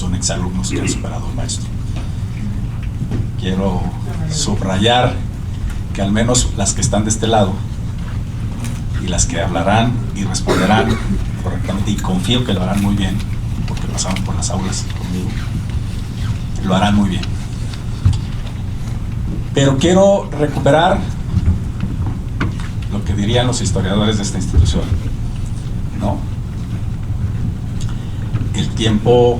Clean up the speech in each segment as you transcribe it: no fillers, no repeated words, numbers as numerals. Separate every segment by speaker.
Speaker 1: son exalumnos que han superado al maestro. Quiero subrayar que al menos las que están de este lado y las que hablarán y responderán correctamente, y confío que lo harán muy bien, porque pasaron por las aulas conmigo, lo harán muy bien. Pero quiero recuperar lo que dirían los historiadores de esta institución, ¿no? El tiempo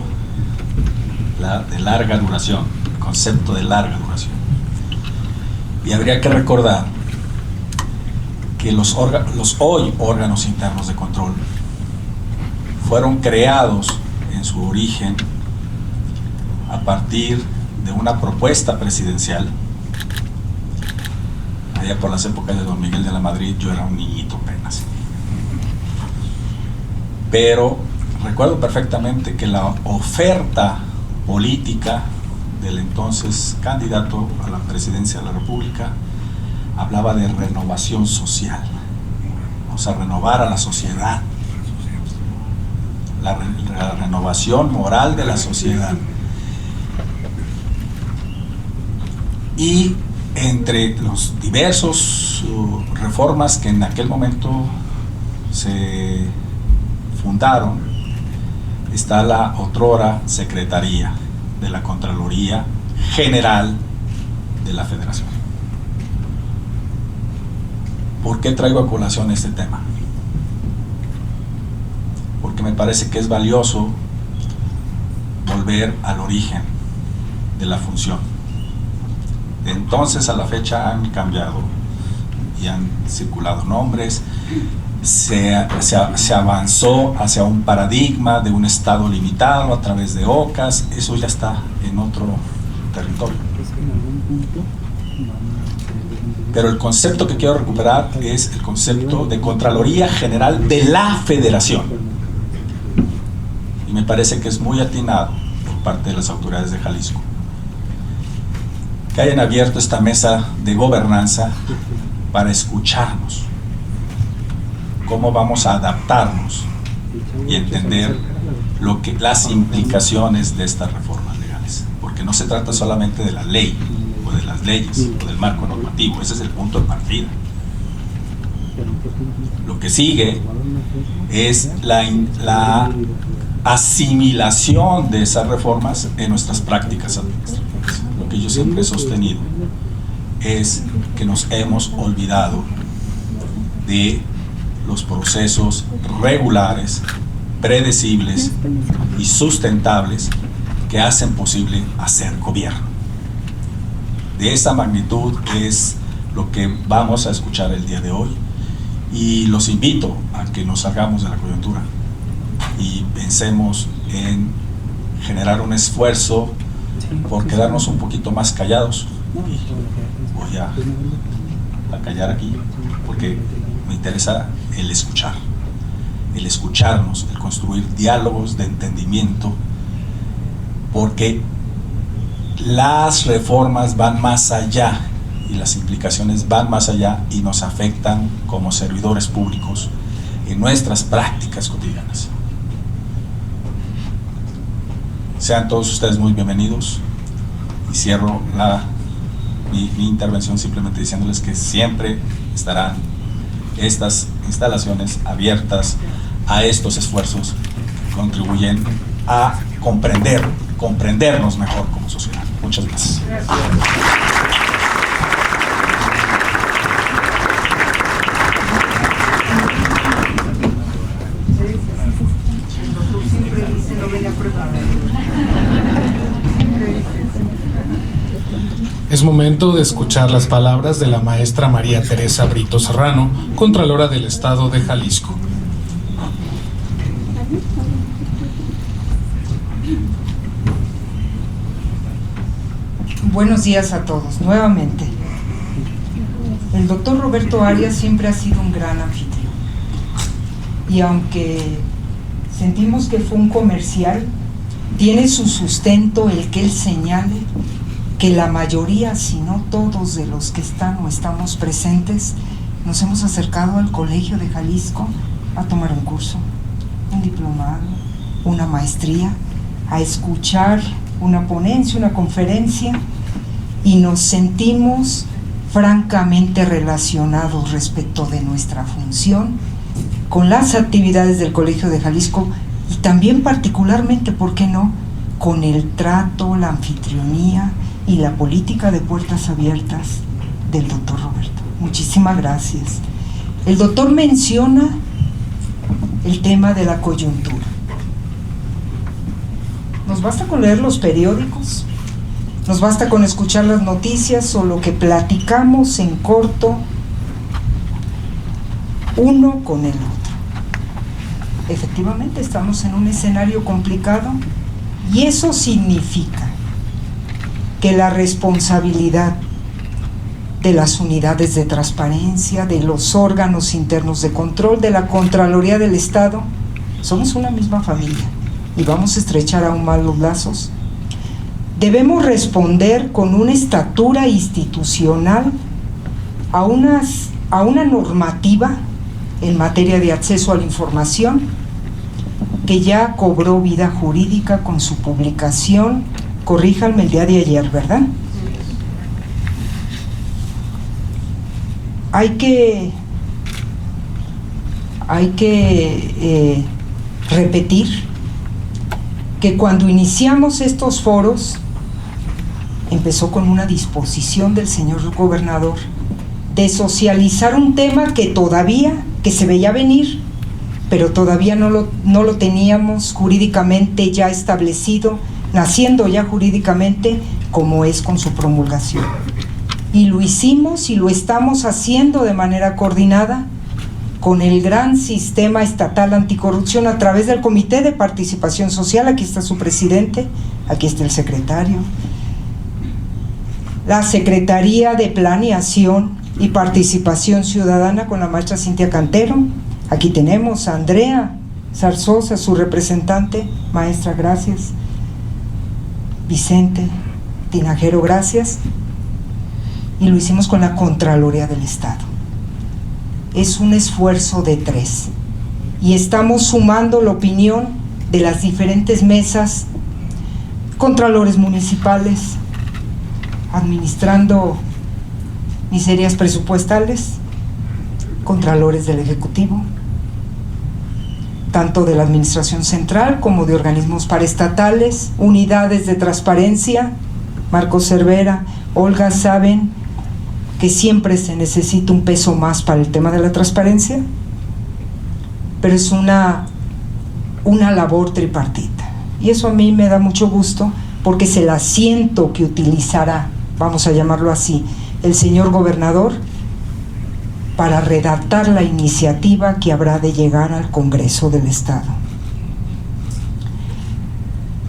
Speaker 1: de larga duración, el concepto de larga duración. Y habría que recordar que los hoy órganos internos de control fueron creados en su origen a partir de una propuesta presidencial. Allá por las épocas de don Miguel de la Madrid, yo era un niñito apenas. Pero recuerdo perfectamente que la oferta política del entonces candidato a la presidencia de la República hablaba de renovación social, o sea, renovar a la sociedad, la renovación moral de la sociedad. Y entre los diversos reformas que en aquel momento se fundaron, está la otrora Secretaría de la Contraloría General de la Federación. ¿Por qué traigo a colación este tema? Porque me parece que es valioso volver al origen de la función. De entonces a la fecha han cambiado y han circulado nombres, se avanzó hacia un paradigma de un estado limitado a través de OCAS, eso ya está en otro territorio. Pero el concepto que quiero recuperar es el concepto de Contraloría General de la Federación. Y me parece que es muy atinado por parte de las autoridades de Jalisco que hayan abierto esta mesa de gobernanza para escucharnos, cómo vamos a adaptarnos y entender las implicaciones de estas reformas legales, porque no se trata solamente de la ley o de las leyes o del marco normativo, ese es el punto de partida. Lo que sigue es la asimilación de esas reformas en nuestras prácticas administrativas. Lo que yo siempre he sostenido es que nos hemos olvidado de los procesos regulares, predecibles y sustentables que hacen posible hacer gobierno. De esa magnitud es lo que vamos a escuchar el día de hoy, y los invito a que nos salgamos de la coyuntura y pensemos en generar un esfuerzo por quedarnos un poquito más callados. Y voy a callar aquí porque me interesa el escucharnos, el construir diálogos de entendimiento, porque las reformas van más allá y las implicaciones van más allá y nos afectan como servidores públicos en nuestras prácticas cotidianas. Sean todos ustedes muy bienvenidos, y cierro mi intervención simplemente diciéndoles que siempre estarán estas instalaciones abiertas a estos esfuerzos que contribuyen a comprendernos mejor como sociedad. Muchas gracias.
Speaker 2: Es momento de escuchar las palabras de la maestra María Teresa Brito Serrano, Contralora del Estado de Jalisco.
Speaker 3: Buenos días a todos, nuevamente. El doctor Roberto Arias siempre ha sido un gran anfitrión. Y aunque sentimos que fue un comercial, tiene su sustento el que él señale que la mayoría, si no todos de los que están o estamos presentes, nos hemos acercado al Colegio de Jalisco a tomar un curso, un diplomado, una maestría, a escuchar una ponencia, una conferencia, y nos sentimos francamente relacionados respecto de nuestra función con las actividades del Colegio de Jalisco y también particularmente, ¿por qué no?, con el trato, la anfitrionía y la política de puertas abiertas del doctor Roberto. Muchísimas gracias. El doctor menciona el tema de la coyuntura. Nos basta con leer los periódicos, nos basta con escuchar las noticias o lo que platicamos en corto uno con el otro. Efectivamente, estamos en un escenario complicado y eso significa que la responsabilidad de las unidades de transparencia, de los órganos internos de control, de la Contraloría del Estado, somos una misma familia y vamos a estrechar aún más los lazos. Debemos responder con una estatura institucional a una normativa en materia de acceso a la información que ya cobró vida jurídica con su publicación, corríjanme, el día de ayer, ¿verdad? Hay que repetir que cuando iniciamos estos foros empezó con una disposición del señor gobernador de socializar un tema que se veía venir, pero todavía no lo teníamos jurídicamente ya establecido, naciendo ya jurídicamente como es con su promulgación. Y lo hicimos y lo estamos haciendo de manera coordinada con el gran sistema estatal anticorrupción a través del Comité de Participación Social. Aquí está su presidente, aquí está el secretario. La Secretaría de Planeación y Participación Ciudadana con la maestra Cintia Cantero. Aquí tenemos a Andrea Zarzosa, su representante. Maestra, gracias. Vicente Tinajero, gracias. Y lo hicimos con la Contraloría del Estado. Es un esfuerzo de 3 y estamos sumando la opinión de las diferentes mesas, contralores municipales, administrando miserias presupuestales, contralores del Ejecutivo, tanto de la Administración Central como de organismos paraestatales, unidades de transparencia. Marcos Cervera, Olga, saben que siempre se necesita un peso más para el tema de la transparencia, pero es una labor tripartita, y eso a mí me da mucho gusto porque es el asiento que utilizará, vamos a llamarlo así, el señor gobernador para redactar la iniciativa que habrá de llegar al Congreso del Estado.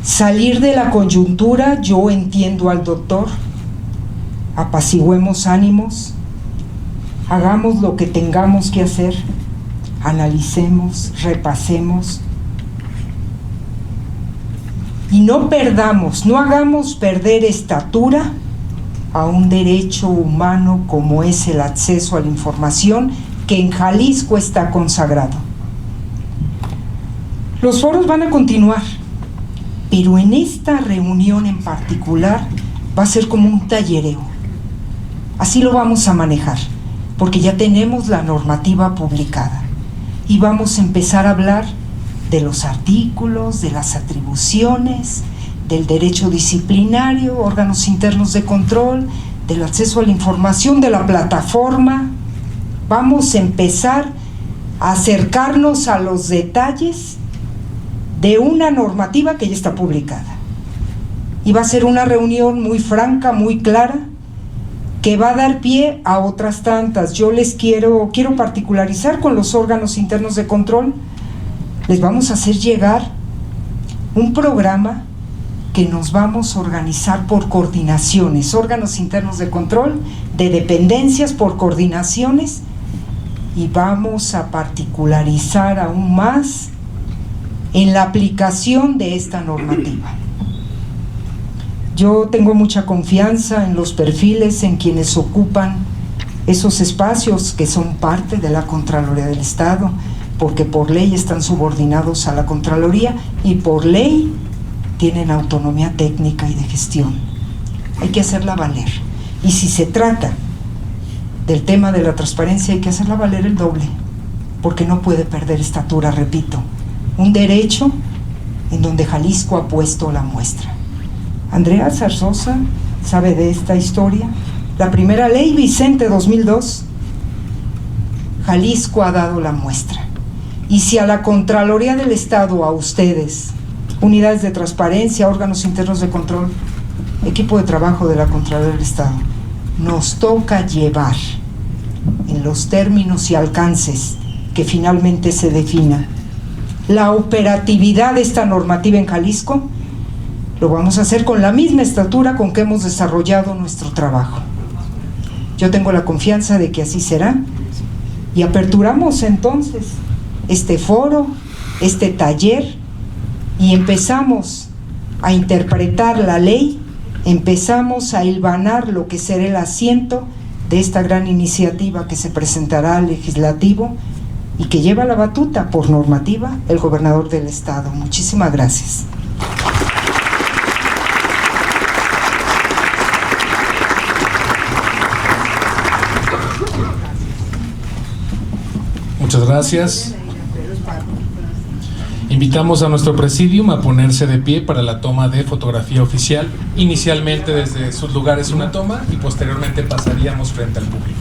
Speaker 3: Salir de la coyuntura, yo entiendo al doctor, apaciguemos ánimos, hagamos lo que tengamos que hacer, analicemos, repasemos y no hagamos perder estatura a un derecho humano como es el acceso a la información que en Jalisco está consagrado. Los foros van a continuar, pero en esta reunión en particular va a ser como un tallereo. Así lo vamos a manejar, porque ya tenemos la normativa publicada y vamos a empezar a hablar de los artículos, de las atribuciones, del derecho disciplinario, órganos internos de control, del acceso a la información, de la plataforma. Vamos a empezar a acercarnos a los detalles de una normativa que ya está publicada. Y va a ser una reunión muy franca, muy clara, que va a dar pie a otras tantas. Yo les quiero particularizar con los órganos internos de control. Les vamos a hacer llegar un programa que nos vamos a organizar por coordinaciones, órganos internos de control, de dependencias por coordinaciones, y vamos a particularizar aún más en la aplicación de esta normativa. Yo tengo mucha confianza en los perfiles, en quienes ocupan esos espacios que son parte de la Contraloría del Estado, porque por ley están subordinados a la Contraloría y por ley tienen autonomía técnica y de gestión. Hay que hacerla valer. Y si se trata del tema de la transparencia, hay que hacerla valer el doble, porque no puede perder estatura, repito. Un derecho en donde Jalisco ha puesto la muestra. Andrea Zarzosa sabe de esta historia. La primera ley Vicente 2002, Jalisco ha dado la muestra. Y si a la Contraloría del Estado, a ustedes, unidades de transparencia, órganos internos de control, equipo de trabajo de la Contraloría del Estado, nos toca llevar en los términos y alcances que finalmente se defina la operatividad de esta normativa en Jalisco, lo vamos a hacer con la misma estatura con que hemos desarrollado nuestro trabajo. Yo tengo la confianza de que así será, y aperturamos entonces este foro, este taller, y empezamos a interpretar la ley, empezamos a hilvanar lo que será el asiento de esta gran iniciativa que se presentará al legislativo y que lleva la batuta por normativa el gobernador del estado. Muchísimas gracias.
Speaker 2: Muchas gracias. Invitamos a nuestro presidium a ponerse de pie para la toma de fotografía oficial. Inicialmente desde sus lugares una toma y posteriormente pasaríamos frente al público.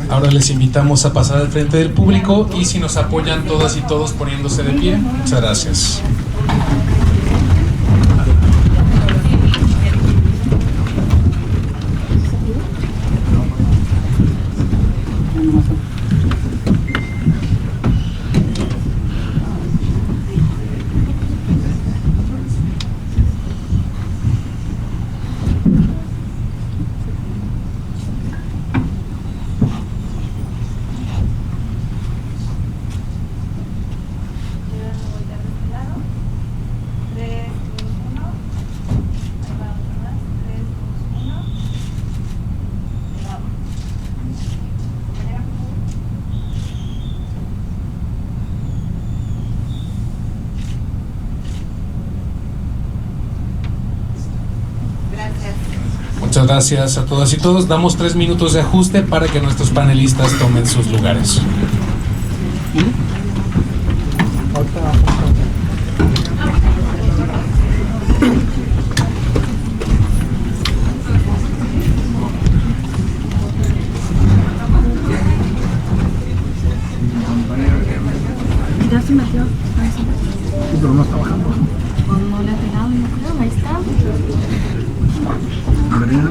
Speaker 2: Ahora les invitamos a pasar al frente del público y si nos apoyan todas y todos poniéndose de pie. Muchas gracias. Muchas gracias a todas y todos. Damos 3 minutos de ajuste para que nuestros panelistas tomen sus lugares.
Speaker 4: Ya se metió. Sí, pero no está bajando. Pues no le ha pegado, yo creo. Ahí está. Adrián.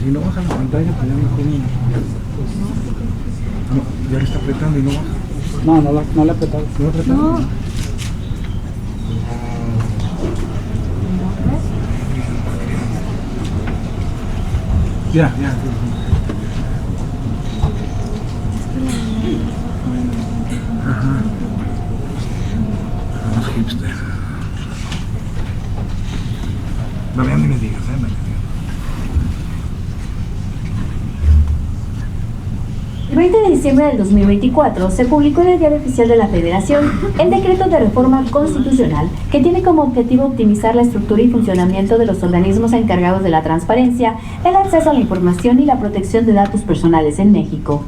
Speaker 5: Si no baja la pantalla, pues ya mejor no, ya le está apretando y no baja. No le ha apretado. ¿No le ha apretado?
Speaker 4: No.
Speaker 5: Ya. Ajá. Los hipster. Dale, ni me digas, dale.
Speaker 6: El 20 de diciembre del 2024 se publicó en el Diario Oficial de la Federación el decreto de reforma constitucional que tiene como objetivo optimizar la estructura y funcionamiento de los organismos encargados de la transparencia, el acceso a la información y la protección de datos personales en México.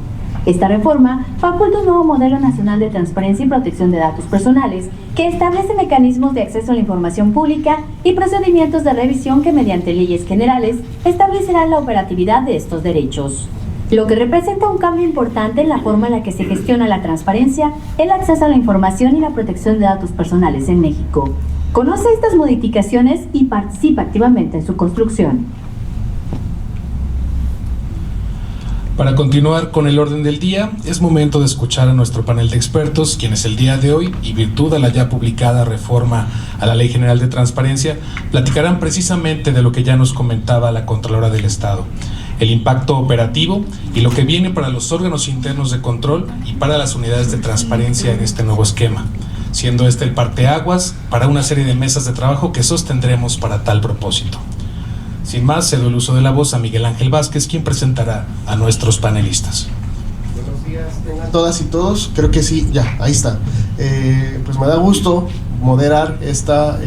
Speaker 6: Esta reforma faculta un nuevo modelo nacional de transparencia y protección de datos personales que establece mecanismos de acceso a la información pública y procedimientos de revisión que mediante leyes generales establecerán la operatividad de estos derechos, lo que representa un cambio importante en la forma en la que se gestiona la transparencia, el acceso a la información y la protección de datos personales en México. Conoce estas modificaciones y participa activamente en su construcción.
Speaker 2: Para continuar con el orden del día, es momento de escuchar a nuestro panel de expertos, quienes el día de hoy, y virtud de la ya publicada reforma a la Ley General de Transparencia, platicarán precisamente de lo que ya nos comentaba la Contralora del Estado, el impacto operativo y lo que viene para los órganos internos de control y para las unidades de transparencia en este nuevo esquema, siendo este el parteaguas para una serie de mesas de trabajo que sostendremos para tal propósito. Sin más, cedo el uso de la voz a Miguel Ángel Vázquez, quien presentará a nuestros panelistas.
Speaker 7: Buenos días, tengan todas y todos. Creo que sí, ya, ahí está. Pues me da gusto moderar esta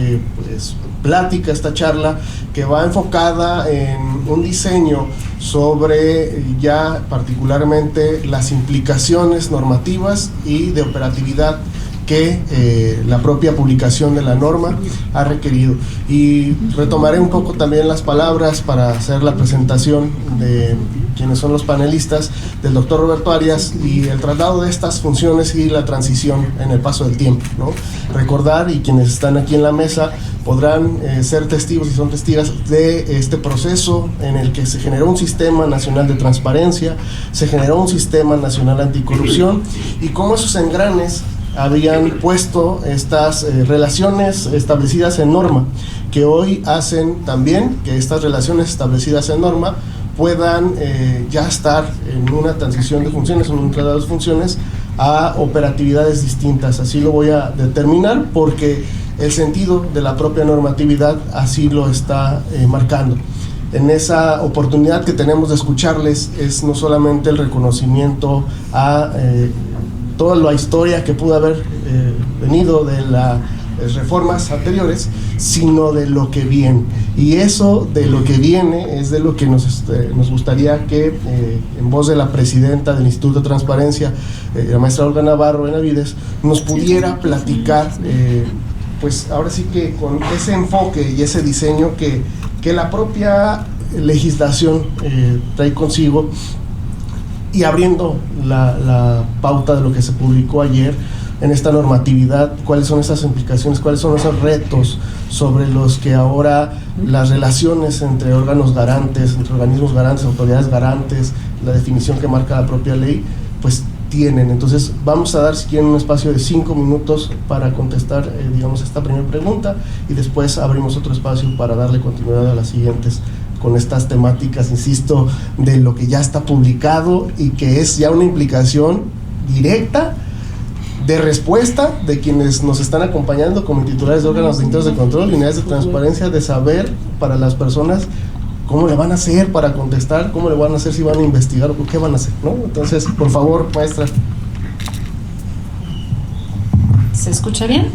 Speaker 7: plática, esta charla, que va enfocada en un diseño sobre ya particularmente las implicaciones normativas y de operatividad que la propia publicación de la norma ha requerido. Y retomaré un poco también las palabras para hacer la presentación de quienes son los panelistas, del doctor Roberto Arias, y el traslado de estas funciones y la transición en el paso del tiempo, ¿no? Recordar, y quienes están aquí en la mesa podrán ser testigos y son testigas de este proceso en el que se generó un sistema nacional de transparencia, se generó un sistema nacional anticorrupción, y cómo esos engranes habían puesto estas relaciones establecidas en norma, que hoy hacen también que estas relaciones establecidas en norma puedan ya estar en una transición de funciones, en un traslado de funciones a operatividades distintas. Así lo voy a determinar porque el sentido de la propia normatividad así lo está marcando. En esa oportunidad que tenemos de escucharles es no solamente el reconocimiento a toda la historia que pudo haber venido de las reformas anteriores, sino de lo que viene. Y eso de lo que viene es de lo que nos gustaría que, en voz de la presidenta del Instituto de Transparencia, la maestra Olga Navarro Benavides, nos pudiera platicar, pues ahora sí que con ese enfoque y ese diseño que la propia legislación trae consigo, y abriendo la pauta de lo que se publicó ayer en esta normatividad, cuáles son esas implicaciones, cuáles son esos retos sobre los que ahora las relaciones entre órganos garantes, entre organismos garantes, autoridades garantes, la definición que marca la propia ley, pues tienen. Entonces vamos a dar, si quieren, un espacio de 5 minutos para contestar, digamos, esta primera pregunta, y después abrimos otro espacio para darle continuidad a las siguientes, con estas temáticas, insisto, de lo que ya está publicado y que es ya una implicación directa de respuesta de quienes nos están acompañando como titulares de órganos internos de control y unidades de transparencia, de saber para las personas cómo le van a hacer para contestar, cómo le van a hacer, si van a investigar o qué van a hacer, ¿no? Entonces, por favor, maestra.
Speaker 8: ¿Se escucha bien?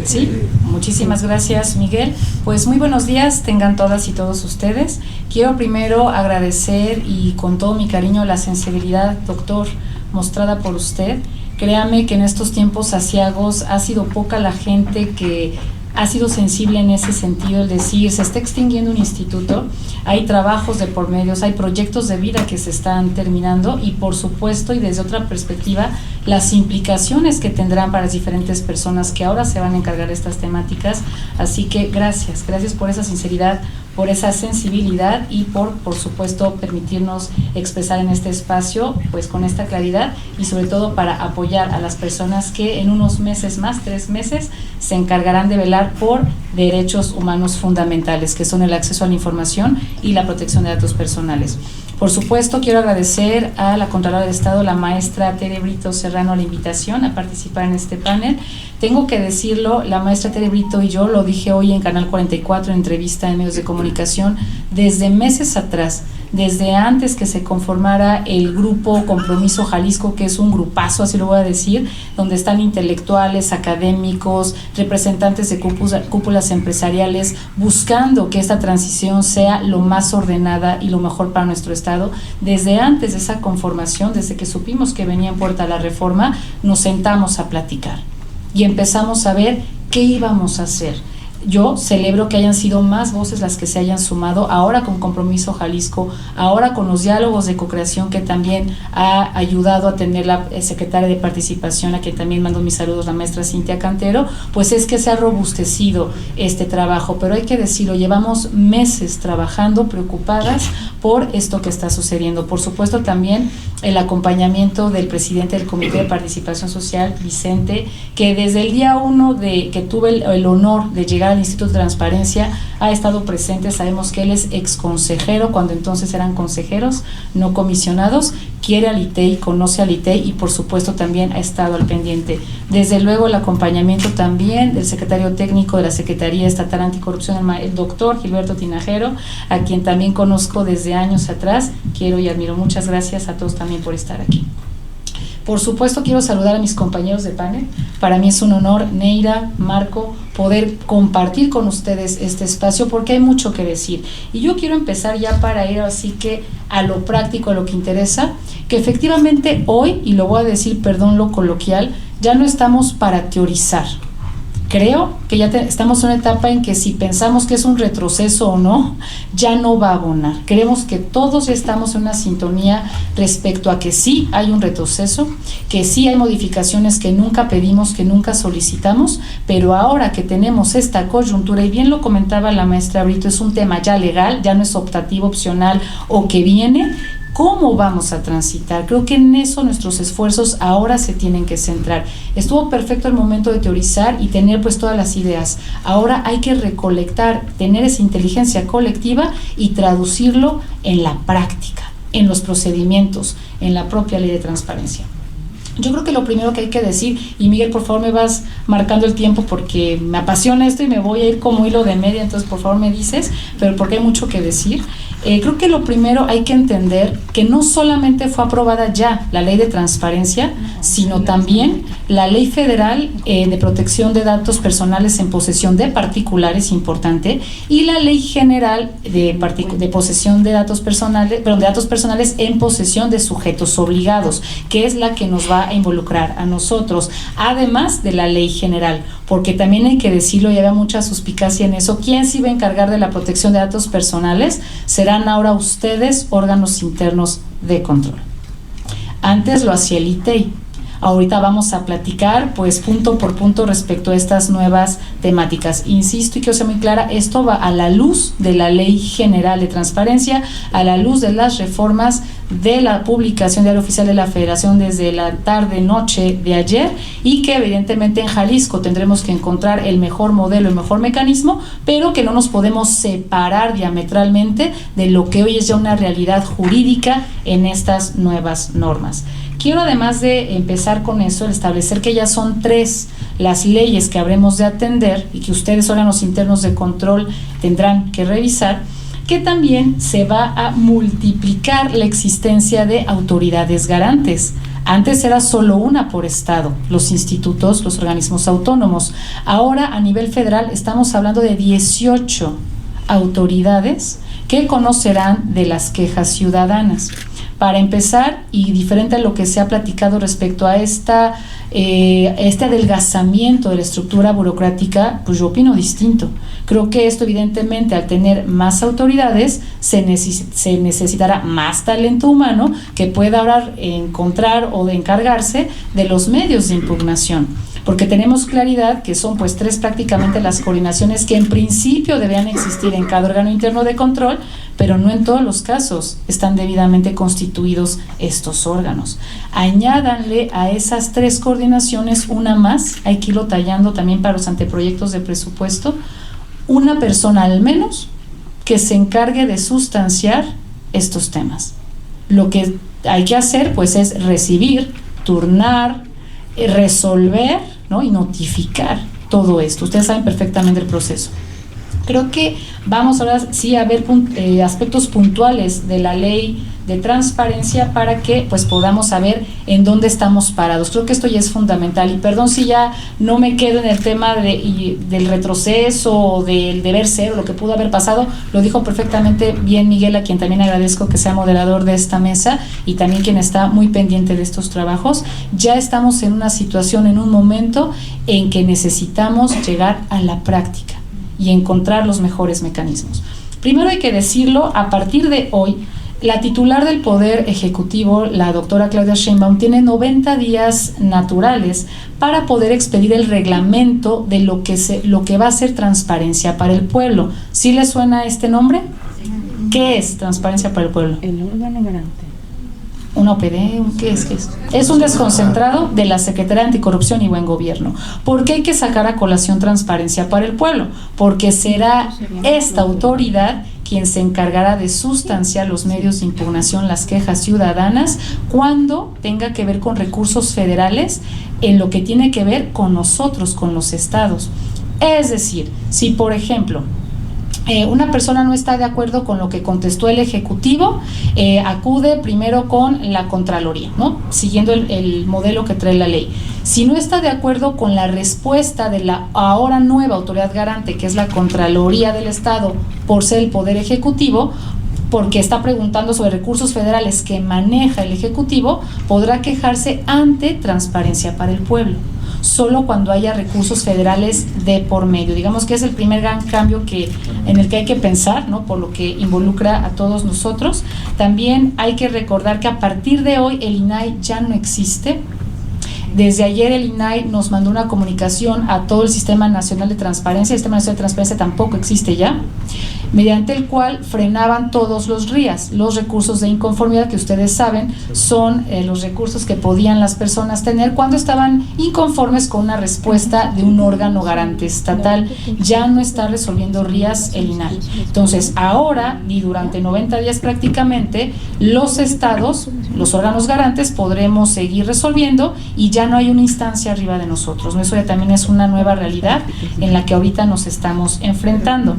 Speaker 8: Sí, muchísimas gracias, Miguel. Pues muy buenos días tengan todas y todos ustedes. Quiero primero agradecer y con todo mi cariño la sensibilidad, doctor, mostrada por usted. Créame que en estos tiempos aciagos ha sido poca la gente que ha sido sensible en ese sentido, el decir, se está extinguiendo un instituto, hay trabajos de por medios, hay proyectos de vida que se están terminando y por supuesto, y desde otra perspectiva, las implicaciones que tendrán para las diferentes personas que ahora se van a encargar de estas temáticas. Así que gracias por esa sinceridad, por esa sensibilidad y por supuesto permitirnos expresar en este espacio pues con esta claridad y sobre todo para apoyar a las personas que en unos meses más, 3 meses, se encargarán de velar por derechos humanos fundamentales, que son el acceso a la información y la protección de datos personales. Por supuesto, quiero agradecer a la Contralora de Estado, la maestra Tere Brito Serrano, la invitación a participar en este panel. Tengo que decirlo, la maestra Tere Brito y yo, lo dije hoy en Canal 44, en entrevista en medios de comunicación, desde meses atrás desde antes que se conformara el grupo Compromiso Jalisco, que es un grupazo, así lo voy a decir, donde están intelectuales, académicos, representantes de cúpulas empresariales, buscando que esta transición sea lo más ordenada y lo mejor para nuestro Estado. Desde antes de esa conformación, desde que supimos que venía en puerta la reforma, nos sentamos a platicar y empezamos a ver qué íbamos a hacer. Yo celebro que hayan sido más voces las que se hayan sumado, ahora con Compromiso Jalisco, ahora con los diálogos de cocreación que también ha ayudado a tener la secretaria de Participación, a quien también mando mis saludos, la maestra Cintia Cantero, pues es que se ha robustecido este trabajo, pero hay que decirlo, llevamos meses trabajando, preocupadas por esto que está sucediendo. Por supuesto también el acompañamiento del presidente del Comité de Participación Social, Vicente, que desde el día 1 de que tuve el honor de llegar al Instituto de Transparencia ha estado presente. Sabemos que él es exconsejero, cuando entonces eran consejeros, no comisionados, quiere al ITEI, conoce al ITEI y por supuesto también ha estado al pendiente. Desde luego el acompañamiento también del secretario técnico de la Secretaría Estatal Anticorrupción, el doctor Gilberto Tinajero, a quien también conozco desde años atrás, quiero y admiro. Muchas gracias a todos también por estar aquí. Por supuesto quiero saludar a mis compañeros de panel. Para mí es un honor, Neira, Marco, poder compartir con ustedes este espacio porque hay mucho que decir. Y yo quiero empezar ya para ir así que a lo práctico, a lo que interesa, que efectivamente hoy, y lo voy a decir, perdón lo coloquial, ya no estamos para teorizar. Creo que ya estamos en una etapa en que si pensamos que es un retroceso o no, ya no va a abonar. Creemos que todos ya estamos en una sintonía respecto a que sí hay un retroceso, que sí hay modificaciones que nunca pedimos, que nunca solicitamos, pero ahora que tenemos esta coyuntura, y bien lo comentaba la maestra Brito, es un tema ya legal, ya no es optativo, opcional o que viene. ¿Cómo vamos a transitar? Creo que en eso nuestros esfuerzos ahora se tienen que centrar. Estuvo perfecto el momento de teorizar y tener pues todas las ideas. Ahora hay que recolectar, tener esa inteligencia colectiva y traducirlo en la práctica, en los procedimientos, en la propia ley de transparencia. Yo creo que lo primero que hay que decir, y Miguel, por favor me vas marcando el tiempo porque me apasiona esto y me voy a ir como hilo de media, entonces por favor me dices, pero porque hay mucho que decir. Creo que lo primero hay que entender que no solamente fue aprobada ya la ley de transparencia, sino también la ley federal de protección de datos personales en posesión de particulares, importante, y la ley general de posesión de datos personales, de datos personales en posesión de sujetos obligados, que es la que nos va a involucrar a nosotros, además de la ley general, porque también hay que decirlo, y había mucha suspicacia en eso. ¿Quién se iba a encargar de la protección de datos personales? Serán ahora ustedes, órganos internos de control. Antes lo hacía el ITEI. Ahorita vamos a platicar pues punto por punto respecto a estas nuevas temáticas. Insisto y quiero ser muy clara, esto va a la luz de la Ley General de Transparencia, a la luz de las reformas de la publicación diario oficial de la Federación desde la tarde-noche de ayer, y que evidentemente en Jalisco tendremos que encontrar el mejor modelo, el mejor mecanismo, pero que no nos podemos separar diametralmente de lo que hoy es ya una realidad jurídica en estas nuevas normas. Quiero, además de empezar con eso, el establecer que ya son 3 las leyes que habremos de atender y que ustedes, órganos internos de control, tendrán que revisar, que también se va a multiplicar la existencia de autoridades garantes. Antes era solo una por estado, los institutos, los organismos autónomos. Ahora, a nivel federal, estamos hablando de 18 autoridades que conocerán de las quejas ciudadanas. Para empezar, y diferente a lo que se ha platicado respecto a este adelgazamiento de la estructura burocrática, pues yo opino distinto. Creo que esto, evidentemente, al tener más autoridades, se necesitará más talento humano que pueda ahora encontrar o de encargarse de los medios de impugnación, porque tenemos claridad que son pues 3 prácticamente las coordinaciones que en principio deberían existir en cada órgano interno de control, pero no en todos los casos están debidamente constituidos estos órganos. Añádanle a esas 3 coordinaciones una más, hay que irlo tallando también para los anteproyectos de presupuesto, una persona al menos que se encargue de sustanciar estos temas. Lo que hay que hacer pues es recibir, turnar, resolver, ¿no? Y notificar todo esto. Ustedes saben perfectamente el proceso. Creo que vamos ahora sí a ver aspectos puntuales de la ley de transparencia para que pues podamos saber en dónde estamos parados. Creo que esto ya es fundamental y perdón si ya no me quedo en el tema del retroceso o del deber ser o lo que pudo haber pasado. Lo dijo perfectamente bien Miguel, a quien también agradezco que sea moderador de esta mesa y también quien está muy pendiente de estos trabajos. Ya estamos en una situación, en un momento en que necesitamos llegar a la práctica y encontrar los mejores mecanismos. Primero hay que decirlo, a partir de hoy, la titular del Poder Ejecutivo, la doctora Claudia Sheinbaum, tiene 90 días naturales para poder expedir el reglamento de lo que va a ser transparencia para el pueblo. ¿Sí le suena este nombre? ¿Qué es transparencia para el pueblo?
Speaker 9: El órgano garante.
Speaker 8: ¿Una OPD? ¿Qué es? Es un desconcentrado de la Secretaría de Anticorrupción y Buen Gobierno. ¿Por qué hay que sacar a colación transparencia para el pueblo? Porque será esta autoridad quien se encargará de sustanciar los medios de impugnación, las quejas ciudadanas, cuando tenga que ver con recursos federales, en lo que tiene que ver con nosotros, con los estados. Es decir, si por ejemplo una persona no está de acuerdo con lo que contestó el Ejecutivo, acude primero con la Contraloría, ¿no? Siguiendo el modelo que trae la ley. Si no está de acuerdo con la respuesta de la ahora nueva autoridad garante, que es la Contraloría del Estado, por ser el Poder Ejecutivo, porque está preguntando sobre recursos federales que maneja el Ejecutivo, podrá quejarse ante Transparencia para el Pueblo, solo cuando haya recursos federales de por medio. Digamos que es el primer gran cambio en el que hay que pensar, ¿no? Por lo que involucra a todos nosotros. También hay que recordar que a partir de hoy el INAI ya no existe. Desde ayer el INAI nos mandó una comunicación a todo el Sistema Nacional de Transparencia. El Sistema Nacional de Transparencia tampoco existe ya, mediante el cual frenaban todos los RIAs, los recursos de inconformidad, que ustedes saben son los recursos que podían las personas tener cuando estaban inconformes con una respuesta de un órgano garante estatal. Ya no está resolviendo RIAs el INAI. Entonces ahora y durante 90 días prácticamente los estados, los órganos garantes, podremos seguir resolviendo y ya no hay una instancia arriba de nosotros, ¿no? Eso ya también es una nueva realidad en la que ahorita nos estamos enfrentando.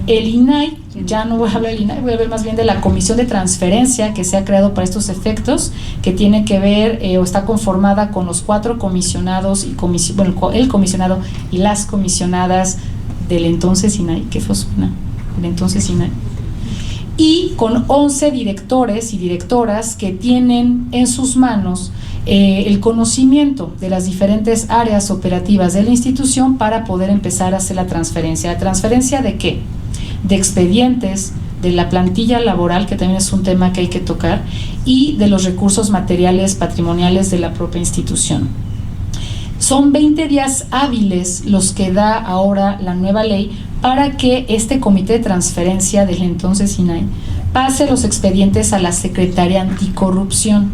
Speaker 8: El INAI, ya no voy a hablar del INAI, voy a hablar más bien de la Comisión de Transferencia que se ha creado para estos efectos, que tiene que ver o está conformada con los 4 comisionados y el comisionado y las comisionadas del entonces INAI, ¿qué fue el entonces INAI? Y con 11 directores y directoras que tienen en sus manos el conocimiento de las diferentes áreas operativas de la institución para poder empezar a hacer la transferencia. ¿La transferencia de qué? De expedientes, de la plantilla laboral, que también es un tema que hay que tocar, y de los recursos materiales patrimoniales de la propia institución. Son 20 días hábiles los que da ahora la nueva ley para que este comité de transferencia del entonces INAI pase los expedientes a la Secretaría Anticorrupción.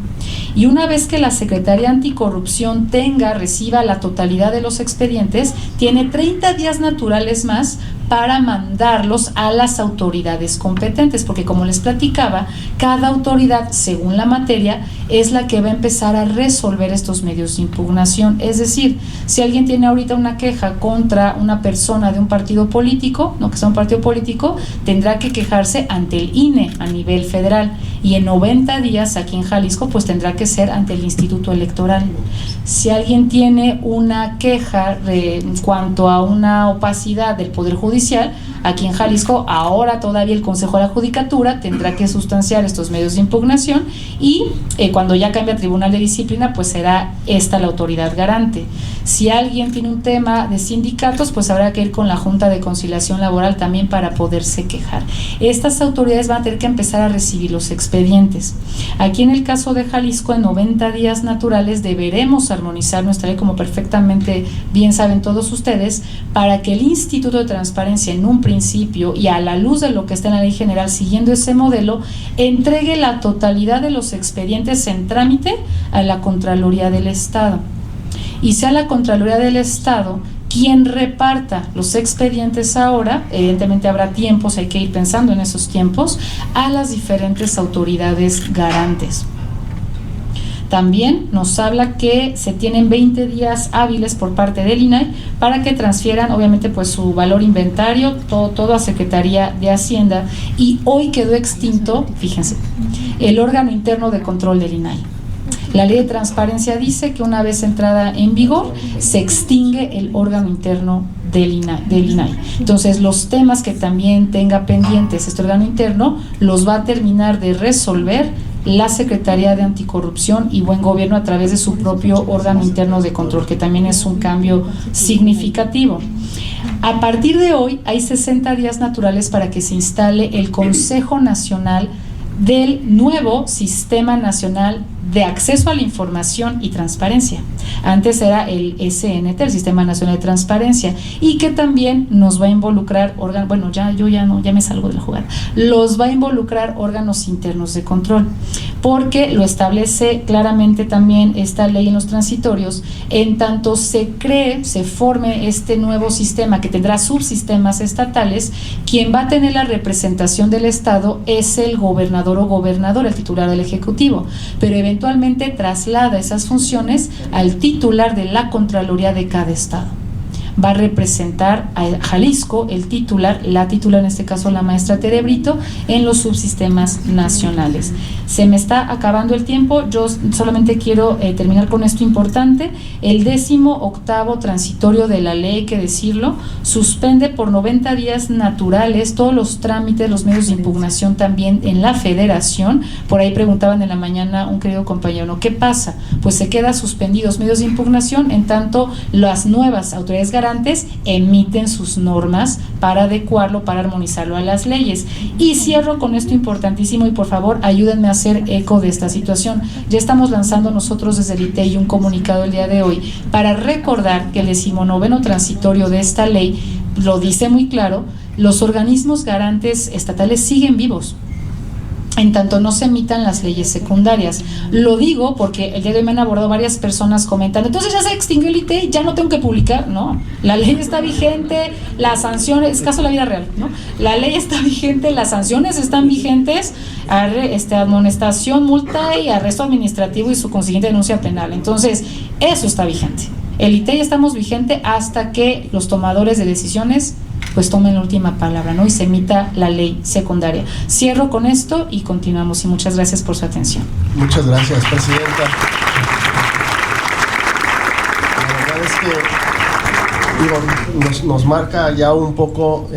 Speaker 8: Y una vez que la Secretaría Anticorrupción reciba la totalidad de los expedientes, tiene 30 días naturales más para mandarlos a las autoridades competentes, porque como les platicaba, cada autoridad, según la materia, es la que va a empezar a resolver estos medios de impugnación. Es decir, si alguien tiene ahorita una queja contra una persona de un partido político, no que sea un partido político, tendrá que quejarse ante el INE a nivel federal, y en 90 días aquí en Jalisco pues tendrá que ser ante el Instituto Electoral. Si alguien tiene una queja en cuanto a una opacidad del Poder Judicial, aquí en Jalisco ahora todavía el Consejo de la Judicatura tendrá que sustanciar estos medios de impugnación, y cuando ya cambie a Tribunal de Disciplina pues será esta la autoridad garante. Si alguien tiene un tema de sindicatos, pues habrá que ir con la Junta de Conciliación Laboral también para poderse quejar. Estas autoridades van a tener que empezar a recibir los expedientes. Aquí en el caso de Jalisco, en 90 días naturales deberemos armonizar nuestra ley, como perfectamente bien saben todos ustedes, para que el Instituto de Transparencia en un principio y a la luz de lo que está en la ley general, siguiendo ese modelo, entregue la totalidad de los expedientes en trámite a la Contraloría del Estado. Y sea la Contraloría del Estado quien reparta los expedientes ahora, evidentemente habrá tiempos, hay que ir pensando en esos tiempos, a las diferentes autoridades garantes. También nos habla que se tienen 20 días hábiles por parte del INAI para que transfieran, obviamente, pues su valor inventario, todo a Secretaría de Hacienda, y hoy quedó extinto, fíjense, el órgano interno de control del INAI. La ley de transparencia dice que una vez entrada en vigor se extingue el órgano interno del INAI. Entonces, los temas que también tenga pendientes este órgano interno los va a terminar de resolver la Secretaría de Anticorrupción y Buen Gobierno a través de su propio órgano interno de control, que también es un cambio significativo. A partir de hoy hay 60 días naturales para que se instale el Consejo Nacional del nuevo Sistema Nacional de Acceso a la Información y Transparencia. Antes era el SNT, el Sistema Nacional de Transparencia, y que también nos va a involucrar ya me salgo de la jugada, los va a involucrar órganos internos de control, porque lo establece claramente también esta ley en los transitorios. En tanto se forme este nuevo sistema que tendrá subsistemas estatales, quien va a tener la representación del Estado es el gobernador o gobernadora, el titular del Ejecutivo, pero eventualmente traslada esas funciones al titular de la Contraloría de cada estado. Va a representar a Jalisco, la titular en este caso la maestra Tere Brito, en los subsistemas nacionales. Se me está acabando el tiempo, yo solamente quiero terminar con esto importante. El 18º transitorio de la ley, hay que decirlo, suspende por 90 días naturales todos los trámites, los medios de impugnación también en la Federación. Por ahí preguntaban en la mañana un querido compañero, ¿no? ¿Qué pasa? Pues se quedan suspendidos medios de impugnación en tanto las nuevas autoridades garantes emiten sus normas para adecuarlo, para armonizarlo a las leyes. Y cierro con esto importantísimo, y por favor ayúdenme a hacer eco de esta situación. Ya estamos lanzando nosotros desde el ITEI un comunicado el día de hoy para recordar que el 19º transitorio de esta ley lo dice muy claro: los organismos garantes estatales siguen vivos en tanto no se emitan las leyes secundarias. Lo digo porque el día de hoy me han abordado varias personas comentando, entonces ya se extinguió el ITEI, ya no tengo que publicar. No, la ley está vigente, las sanciones, caso de la vida real, ¿no? La ley está vigente, las sanciones están vigentes, amonestación, multa y arresto administrativo y su consiguiente denuncia penal. Entonces, eso está vigente. El ITEI estamos vigente hasta que los tomadores de decisiones pues tomen la última palabra, ¿no? Y se emita la ley secundaria. Cierro con esto y continuamos, y muchas gracias por su atención.
Speaker 7: Muchas gracias, presidenta. La verdad es que nos marca ya un poco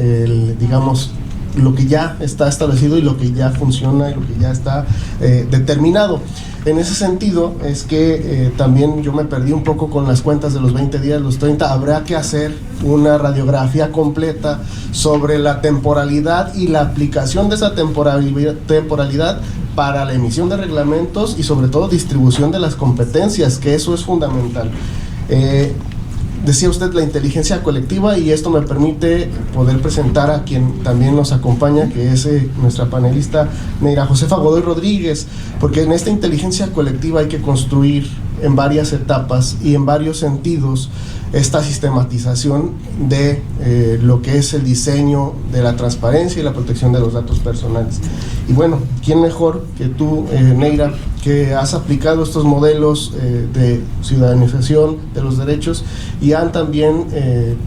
Speaker 7: lo que ya está establecido y lo que ya funciona y lo que ya está determinado. En ese sentido es que también yo me perdí un poco con las cuentas de los 20 días, los 30. Habrá que hacer una radiografía completa sobre la temporalidad y la aplicación de esa temporalidad para la emisión de reglamentos y sobre todo distribución de las competencias, que eso es fundamental. Decía usted la inteligencia colectiva, y esto me permite poder presentar a quien también nos acompaña, que es nuestra panelista Neira Josefa Godoy Rodríguez, porque en esta inteligencia colectiva hay que construir en varias etapas y en varios sentidos esta sistematización de lo que es el diseño de la transparencia y la protección de los datos personales. Y bueno, ¿quién mejor que tú, Neira, que has aplicado estos modelos de ciudadanización de los derechos y han también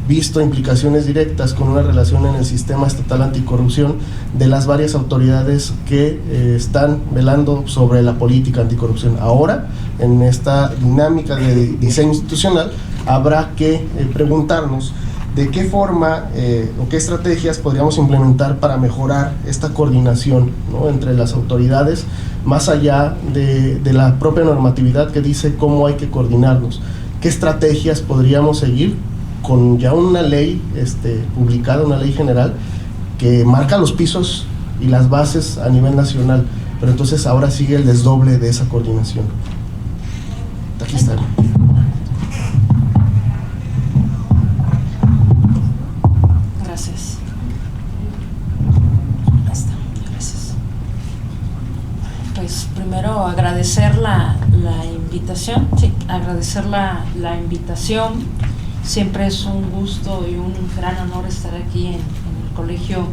Speaker 7: visto implicaciones directas con una relación en el sistema estatal anticorrupción de las varias autoridades que están velando sobre la política anticorrupción? Ahora, en esta dinámica de diseño institucional, habrá que preguntarnos de qué forma o qué estrategias podríamos implementar para mejorar esta coordinación, ¿no?, entre las autoridades, más allá de la propia normatividad que dice cómo hay que coordinarnos. ¿Qué estrategias podríamos seguir con ya una ley publicada, una ley general que marca los pisos y las bases a nivel nacional? Pero entonces ahora sigue el desdoble de esa coordinación. Aquí está.
Speaker 8: Gracias. Pues primero agradecer la invitación, agradecer la invitación. Siempre es un gusto y un gran honor estar aquí en el Colegio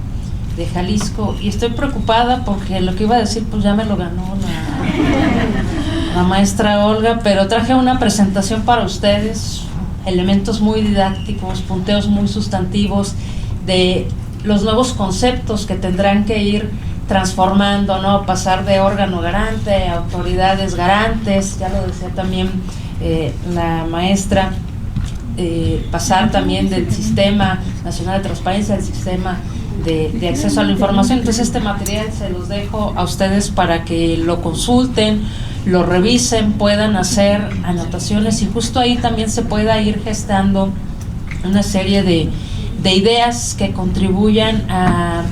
Speaker 8: de Jalisco, y estoy preocupada porque lo que iba a decir pues ya me lo ganó
Speaker 9: la maestra Olga, pero traje una presentación para ustedes, elementos muy didácticos, punteos muy sustantivos de los nuevos conceptos que tendrán que ir transformando, ¿no? Pasar de órgano garante a autoridades garantes, ya lo decía también la maestra, pasar también del Sistema Nacional de Transparencia al Sistema de Acceso a la Información. Entonces este material se los dejo a ustedes para que lo consulten, lo revisen, puedan hacer anotaciones y justo ahí también se pueda ir gestando una serie de ideas que contribuyan a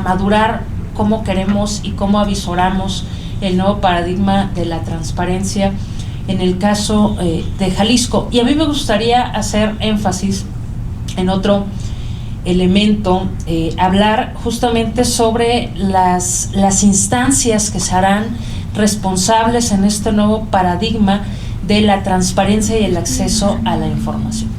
Speaker 9: madurar cómo queremos y cómo avisoramos el nuevo paradigma de la transparencia en el caso de Jalisco. Y a mí me gustaría hacer énfasis en otro elemento, hablar justamente sobre las instancias que se harán responsables en este nuevo paradigma de la transparencia y el acceso a la información.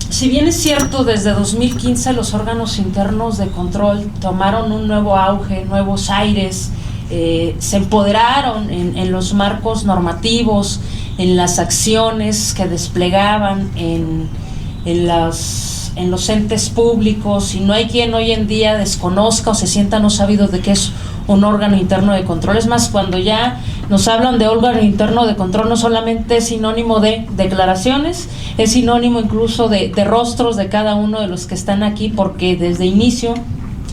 Speaker 9: Si bien es cierto, desde 2015 los órganos internos de control tomaron un nuevo auge, nuevos aires, se empoderaron en los marcos normativos, en las acciones que desplegaban en los entes públicos, y no hay quien hoy en día desconozca o se sienta no sabido de qué es un órgano interno de control. Es más, cuando ya nos hablan de órgano interno de control, no solamente es sinónimo de declaraciones, es sinónimo incluso de rostros de cada uno de los que están aquí, porque desde inicio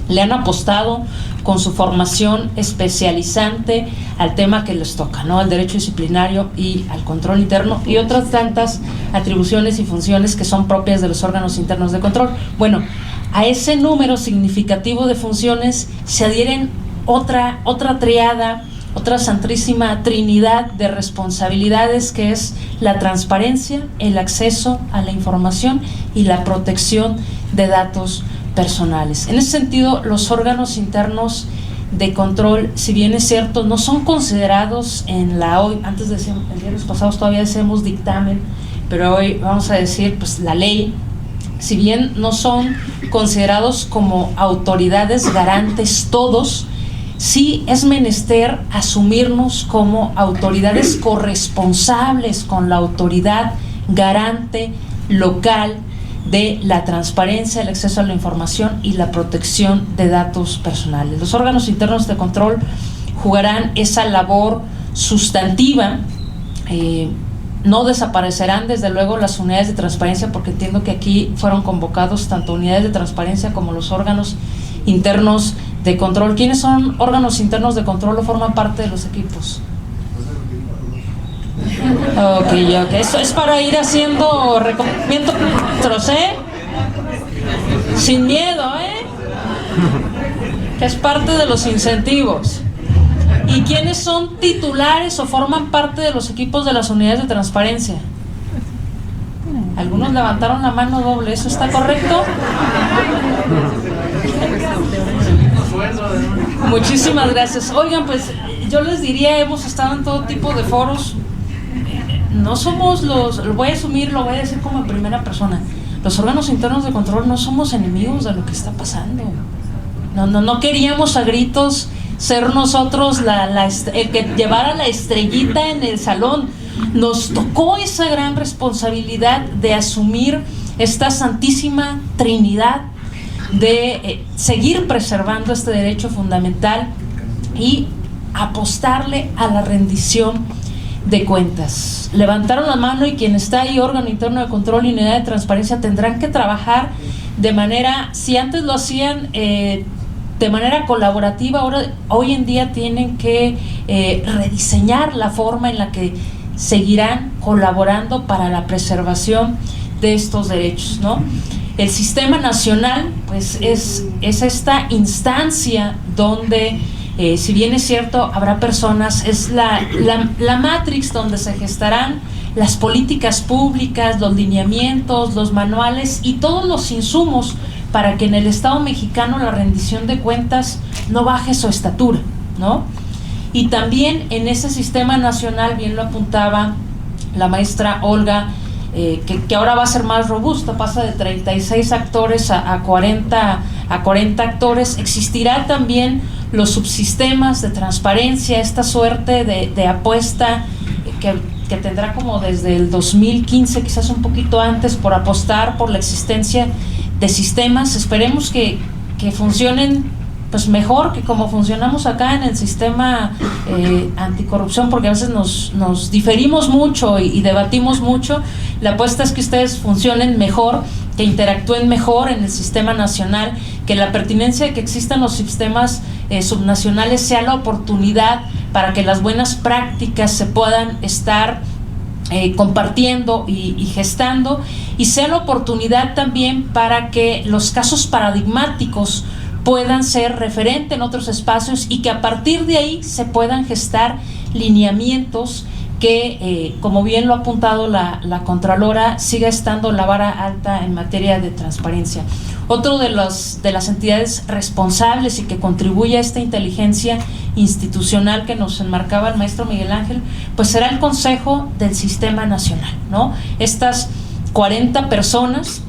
Speaker 9: le han apostado con su formación especializante al tema que les toca, ¿no? Al derecho disciplinario y al control interno y otras tantas atribuciones y funciones que son propias de los órganos internos de control. Bueno, a ese número significativo de funciones se adhieren otra triada, otra santísima trinidad de responsabilidades, que es la transparencia, el acceso a la información y la protección de datos personales. En ese sentido, los órganos internos de control, si bien es cierto, no son considerados en la hoy, antes decíamos, el viernes pasado todavía decíamos dictamen, pero hoy vamos a decir pues la ley, si bien no son considerados como autoridades garantes todos, sí es menester asumirnos como autoridades corresponsables con la autoridad garante local de la transparencia, el acceso a la información y la protección de datos personales. Los órganos internos de control jugarán esa labor sustantiva. No desaparecerán desde luego las unidades de transparencia, porque entiendo que aquí fueron convocados tanto unidades de transparencia como los órganos internos de control. ¿Quiénes son órganos internos de control o forman parte de los equipos? Ok, eso es para ir haciendo reconocimiento, sin miedo, que es parte de los incentivos. ¿Y quiénes son titulares o forman parte de los equipos de las unidades de transparencia? Algunos levantaron la mano doble, ¿eso está correcto? Muchísimas gracias. Oigan, pues yo les diría, hemos estado en todo tipo de foros. No somos lo voy a asumir, lo voy a decir como en primera persona. Los órganos internos de control no somos enemigos de lo que está pasando. No queríamos a gritos ser nosotros el que llevara la estrellita en el salón. Nos tocó esa gran responsabilidad de asumir esta santísima trinidad, de seguir preservando este derecho fundamental y apostarle a la rendición de cuentas. Levantaron la mano y quien está ahí, órgano interno de control y unidad de transparencia, tendrán que trabajar de manera, si antes lo hacían de manera colaborativa, hoy en día tienen que rediseñar la forma en la que seguirán colaborando para la preservación de estos derechos, ¿no? El sistema nacional pues es esta instancia donde si bien es cierto, habrá personas, es la matrix donde se gestarán las políticas públicas, los lineamientos, los manuales y todos los insumos para que en el Estado mexicano la rendición de cuentas no baje su estatura, ¿no? Y también en ese sistema nacional, bien lo apuntaba la maestra Olga, que ahora va a ser más robusta, pasa de 36 actores a 40 actores. Existirá también los subsistemas de transparencia, esta suerte de apuesta que tendrá como desde el 2015, quizás un poquito antes, por apostar por la existencia de sistemas. Esperemos que funcionen pues mejor que como funcionamos acá en el sistema anticorrupción, porque a veces nos diferimos mucho y debatimos mucho. La apuesta es que ustedes funcionen mejor, que interactúen mejor en el sistema nacional, que la pertinencia de que existan los sistemas subnacionales sea la oportunidad para que las buenas prácticas se puedan estar compartiendo y gestando, y sea la oportunidad también para que los casos paradigmáticos puedan ser referente en otros espacios y que a partir de ahí se puedan gestar lineamientos que, como bien lo ha apuntado la Contralora, siga estando la vara alta en materia de transparencia. Otro de las entidades responsables y que contribuye a esta inteligencia institucional que nos enmarcaba el maestro Miguel Ángel, pues será el Consejo del Sistema Nacional, ¿no? Estas 40 personas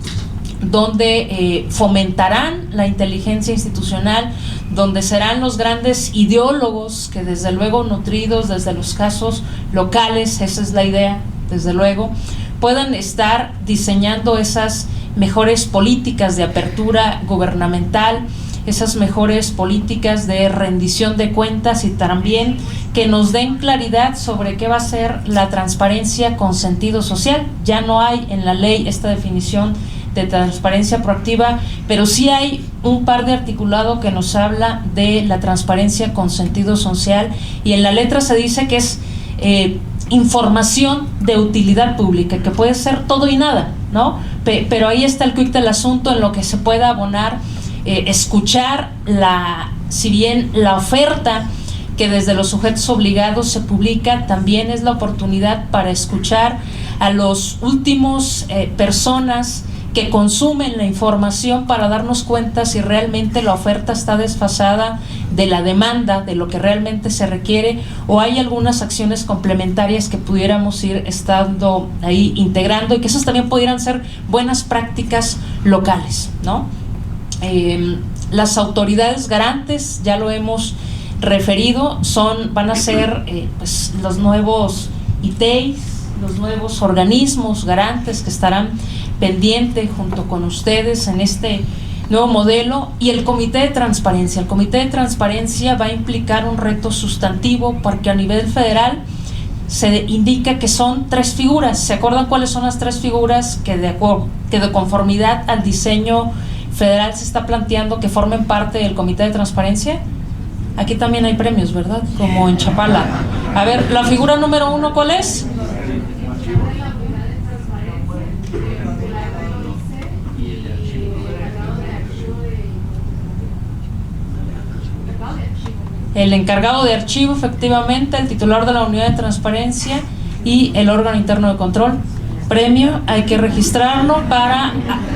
Speaker 9: donde fomentarán la inteligencia institucional, donde serán los grandes ideólogos que desde luego, nutridos desde los casos locales, esa es la idea, desde luego, puedan estar diseñando esas mejores políticas de apertura gubernamental, esas mejores políticas de rendición de cuentas, y también que nos den claridad sobre qué va a ser la transparencia con sentido social. Ya no hay en la ley esta definición de transparencia proactiva, pero sí hay un par de articulado que nos habla de la transparencia con sentido social, y en la letra se dice que es información de utilidad pública, que puede ser todo y nada, ¿no? Pero ahí está el quick del asunto, en lo que se pueda abonar, escuchar si bien la oferta que desde los sujetos obligados se publica, también es la oportunidad para escuchar a los últimos personas que consumen la información, para darnos cuenta si realmente la oferta está desfasada de la demanda, de lo que realmente se requiere, o hay algunas acciones complementarias que pudiéramos ir estando ahí integrando, y que esas también pudieran ser buenas prácticas locales, ¿no? Las autoridades garantes, ya lo hemos referido, van a ser pues los nuevos ITEIs, los nuevos organismos garantes que estarán pendientes junto con ustedes en este nuevo modelo, y el Comité de Transparencia. El Comité de Transparencia va a implicar un reto sustantivo, porque a nivel federal se indica que son 3 figuras. ¿Se acuerdan cuáles son las 3 figuras que de conformidad al diseño federal se está planteando que formen parte del Comité de Transparencia? Aquí también hay premios, ¿verdad? Como en Chapala. A ver, la figura número 1, ¿cuál es? El encargado de archivo, efectivamente, el titular de la unidad de transparencia y el órgano interno de control. Premio, hay que registrarlo para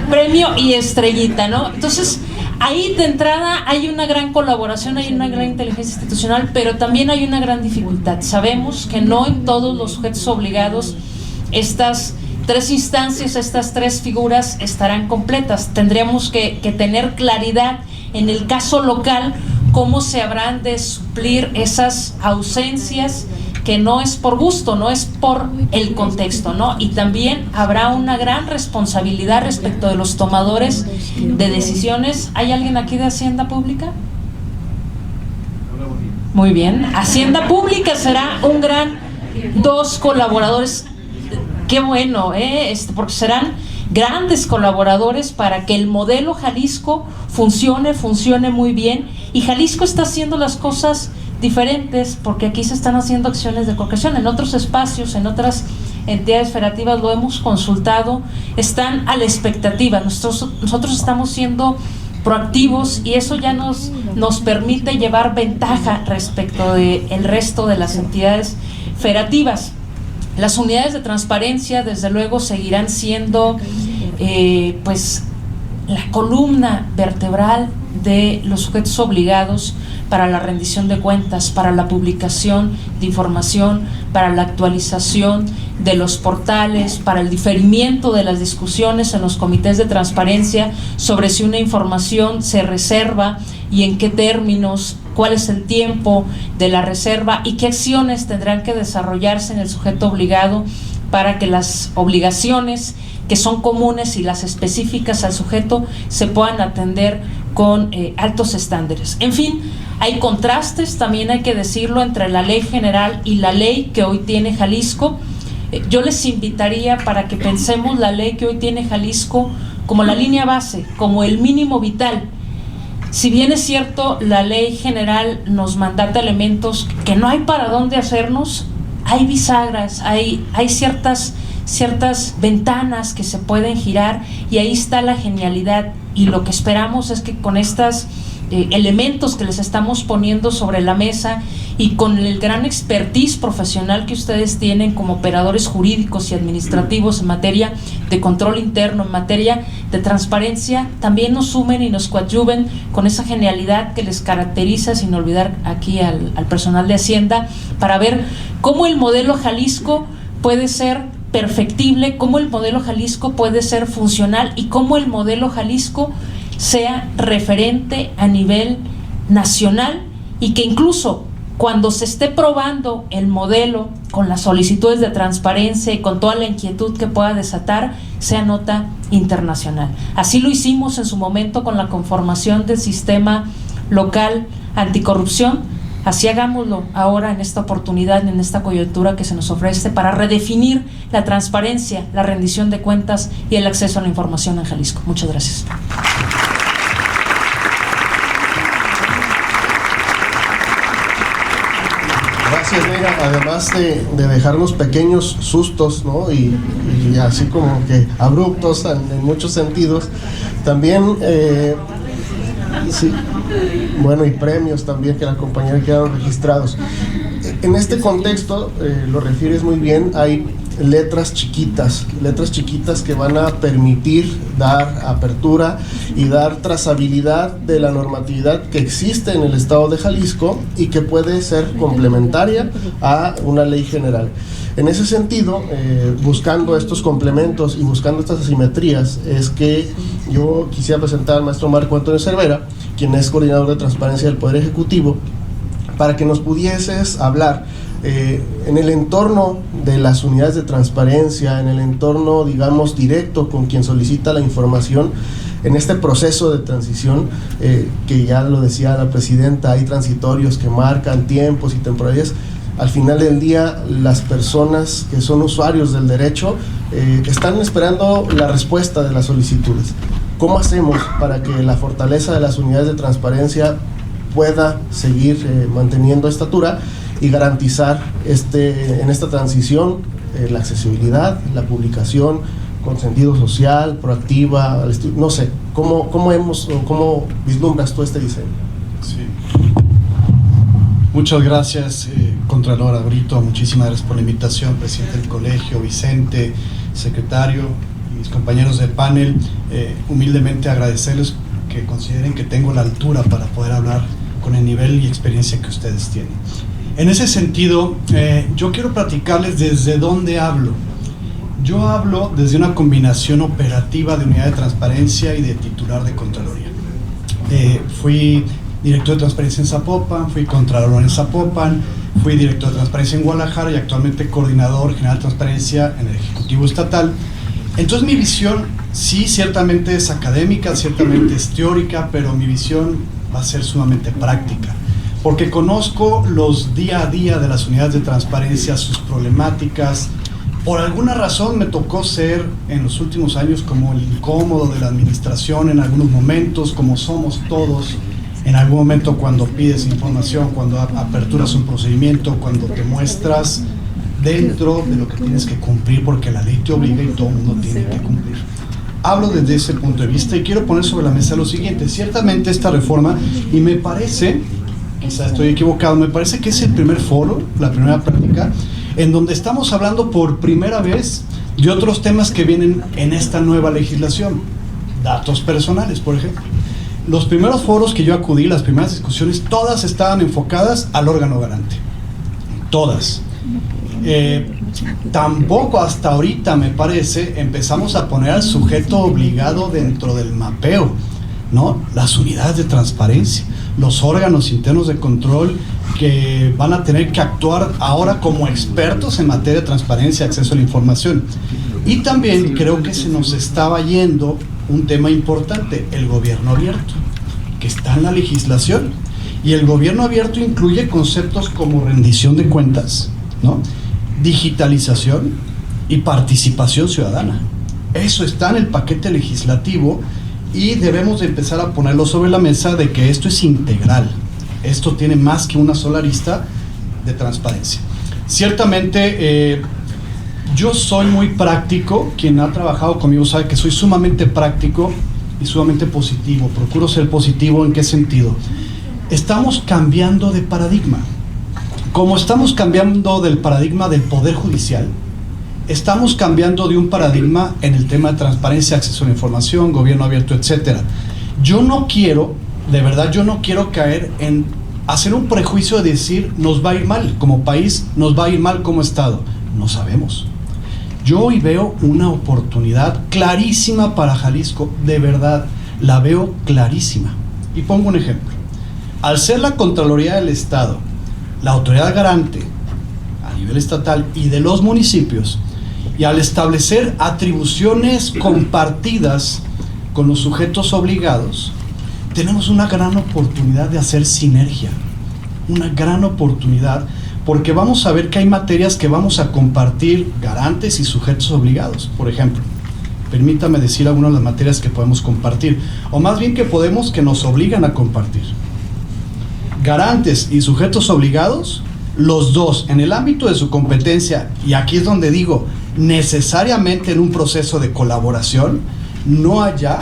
Speaker 9: premio y estrellita, ¿no? Entonces, ahí de entrada hay una gran colaboración, hay una gran inteligencia institucional, pero también hay una gran dificultad. Sabemos que no en todos los sujetos obligados estas 3 instancias, estas 3 figuras estarán completas. Tendríamos que tener claridad en el caso local cómo se habrán de suplir esas ausencias, que no es por gusto, no es por el contexto, ¿no? Y también habrá una gran responsabilidad respecto de los tomadores de decisiones. ¿Hay alguien aquí de Hacienda Pública? Muy bien. Hacienda Pública será un gran 2 colaboradores. Qué bueno, porque serán grandes colaboradores para que el modelo Jalisco funcione muy bien. Y Jalisco está haciendo las cosas diferentes, porque aquí se están haciendo acciones de cooperación. En otros espacios, en otras entidades federativas lo hemos consultado, están a la expectativa. Nosotros estamos siendo proactivos, y eso ya nos permite llevar ventaja respecto del resto de las entidades federativas. Las unidades de transparencia, desde luego, seguirán siendo pues la columna vertebral de los sujetos obligados para la rendición de cuentas, para la publicación de información, para la actualización de los portales, para el diferimiento de las discusiones en los comités de transparencia sobre si una información se reserva y en qué términos, cuál es el tiempo de la reserva y qué acciones tendrán que desarrollarse en el sujeto obligado para que las obligaciones que son comunes y las específicas al sujeto se puedan atender con altos estándares. En fin, hay contrastes, también hay que decirlo, entre la ley general y la ley que hoy tiene Jalisco. Yo les invitaría para que pensemos la ley que hoy tiene Jalisco como la línea base, como el mínimo vital. Si bien es cierto, la ley general nos mandata elementos que no hay para dónde hacernos, hay bisagras, hay ciertas ventanas que se pueden girar, y ahí está la genialidad, y lo que esperamos es que con estos elementos que les estamos poniendo sobre la mesa y con el gran expertise profesional que ustedes tienen como operadores jurídicos y administrativos en materia de control interno, en materia de transparencia, también nos sumen y nos coadyuven con esa genialidad que les caracteriza, sin olvidar aquí al personal de Hacienda, para ver cómo el modelo Jalisco puede ser perfectible, cómo el modelo Jalisco puede ser funcional y cómo el modelo Jalisco sea referente a nivel nacional, y que incluso cuando se esté probando el modelo con las solicitudes de transparencia y con toda la inquietud que pueda desatar, sea nota internacional. Así lo hicimos en su momento con la conformación del sistema local anticorrupción. Así hagámoslo ahora en esta oportunidad, en esta coyuntura que se nos ofrece para redefinir la transparencia, la rendición de cuentas y el acceso a la información en Jalisco. Muchas gracias.
Speaker 7: Gracias, Neira. Además de dejarnos pequeños sustos, ¿no? y así como que abruptos en muchos sentidos, también sí, bueno, y premios también que la compañía quedaron registrados. En este contexto, lo refieres muy bien, hay letras chiquitas que van a permitir dar apertura y dar trazabilidad de la normatividad que existe en el estado de Jalisco y que puede ser complementaria a una ley general. En ese sentido, buscando estos complementos y buscando estas asimetrías, es que yo quisiera presentar al maestro Marco Antonio Cervera, quien es coordinador de transparencia del Poder Ejecutivo, para que nos pudieses hablar en el entorno de las unidades de transparencia, en el entorno, digamos, directo con quien solicita la información, en este proceso de transición, que ya lo decía la presidenta, hay transitorios que marcan tiempos y temporalidades. Al final del día, las personas que son usuarios del derecho están esperando la respuesta de las solicitudes. ¿Cómo hacemos para que la fortaleza de las unidades de transparencia pueda seguir manteniendo estatura y garantizar en esta transición la accesibilidad, la publicación con sentido social, proactiva, no sé, ¿cómo vislumbras tú este diseño?
Speaker 5: Sí. Muchas gracias, Contralora Brito, muchísimas gracias por la invitación, presidente del colegio, Vicente, secretario y mis compañeros del panel. Humildemente agradecerles que consideren que tengo la altura para poder hablar con el nivel y experiencia que ustedes tienen. En ese sentido, yo quiero platicarles desde dónde hablo. Yo hablo desde una combinación operativa de unidad de transparencia y de titular de Contraloría. Fui director de transparencia en Zapopan, fui contralor en Zapopan, fui director de transparencia en Guadalajara y actualmente coordinador general de transparencia en el Ejecutivo Estatal. Entonces mi visión, sí, ciertamente es académica, ciertamente es teórica, pero mi visión va a ser sumamente práctica, porque conozco los día a día de las unidades de transparencia, sus problemáticas. Por alguna razón me tocó ser en los últimos años como el incómodo de la administración en algunos momentos, como somos todos en algún momento cuando pides información, cuando aperturas un procedimiento, cuando te muestras dentro de lo que tienes que cumplir porque la ley te obliga y todo el mundo tiene que cumplir. Hablo desde ese punto de vista y quiero poner sobre la mesa lo siguiente. Ciertamente esta reforma, y me parece, quizá estoy equivocado, me parece que es el primer foro, la primera práctica, en donde estamos hablando por primera vez de otros temas que vienen en esta nueva legislación. Datos personales, por ejemplo. Los primeros foros que yo acudí, las primeras discusiones, todas estaban enfocadas al órgano garante. Todas. Tampoco hasta ahorita, me parece, empezamos a poner al sujeto obligado dentro del mapeo, ¿no? Las unidades de transparencia, los órganos internos de control que van a tener que actuar ahora como expertos en materia de transparencia y acceso a la información. Y también creo que se nos estaba yendo un tema importante, el gobierno abierto, que está en la legislación. Y el gobierno abierto incluye conceptos como rendición de cuentas, ¿no? Digitalización y participación ciudadana. Eso está en el paquete legislativo y debemos de empezar a ponerlo sobre la mesa de que esto es integral. Esto tiene más que una sola arista de transparencia. Ciertamente, yo soy muy práctico. Quien ha trabajado conmigo sabe que soy sumamente práctico y sumamente positivo. Procuro ser positivo. ¿En qué sentido? Estamos cambiando de paradigma. Como estamos cambiando del paradigma del Poder Judicial, estamos cambiando de un paradigma en el tema de transparencia, acceso a la información, gobierno abierto, etcétera. Yo no quiero, de verdad, yo no quiero caer en hacer un prejuicio de decir nos va a ir mal como país, nos va a ir mal como Estado. No sabemos. Yo hoy veo una oportunidad clarísima para Jalisco, de verdad, la veo clarísima. Y pongo un ejemplo. Al ser la Contraloría del Estado la autoridad garante a nivel estatal y de los municipios, y al establecer atribuciones compartidas con los sujetos obligados, tenemos una gran oportunidad de hacer sinergia, una gran oportunidad, porque vamos a ver que hay materias que vamos a compartir garantes y sujetos obligados. Por ejemplo, permítame decir algunas de las materias que podemos compartir, o más bien que nos obligan a compartir. Garantes y sujetos obligados, los dos en el ámbito de su competencia, y aquí es donde digo, necesariamente en un proceso de colaboración, no haya,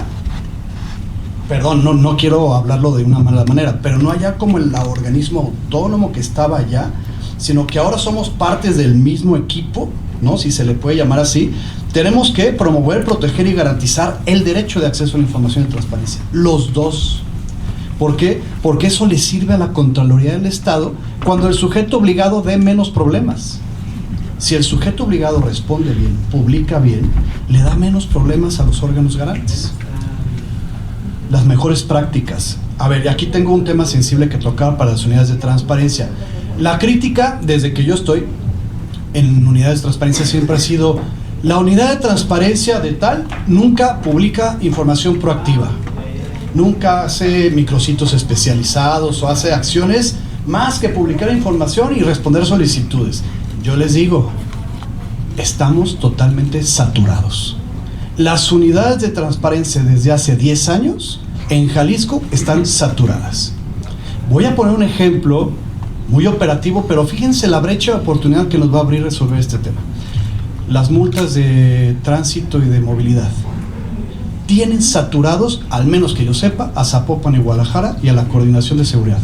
Speaker 5: perdón, no quiero hablarlo de una mala manera, pero no haya como el organismo autónomo que estaba allá, sino que ahora somos partes del mismo equipo, ¿no? Si se le puede llamar así. Tenemos que promover, proteger y garantizar el derecho de acceso a la información y transparencia, los dos. ¿Por qué? Porque eso le sirve a la Contraloría del Estado cuando el sujeto obligado dé menos problemas. Si el sujeto obligado responde bien, publica bien, le da menos problemas a los órganos garantes. Las mejores prácticas. A ver, aquí tengo un tema sensible que tocar para las unidades de transparencia. La crítica, desde que yo estoy en unidades de transparencia, siempre ha sido: la unidad de transparencia de tal nunca publica información proactiva, nunca hace micrositios especializados o hace acciones más que publicar información y responder solicitudes. Yo les digo, estamos totalmente saturados. Las unidades de transparencia desde hace 10 años en Jalisco están saturadas. Voy a poner un ejemplo muy operativo, pero fíjense la brecha de oportunidad que nos va a abrir resolver este tema. Las multas de tránsito y de movilidad tienen saturados, al menos que yo sepa, a Zapopan y Guadalajara y a la Coordinación de Seguridad.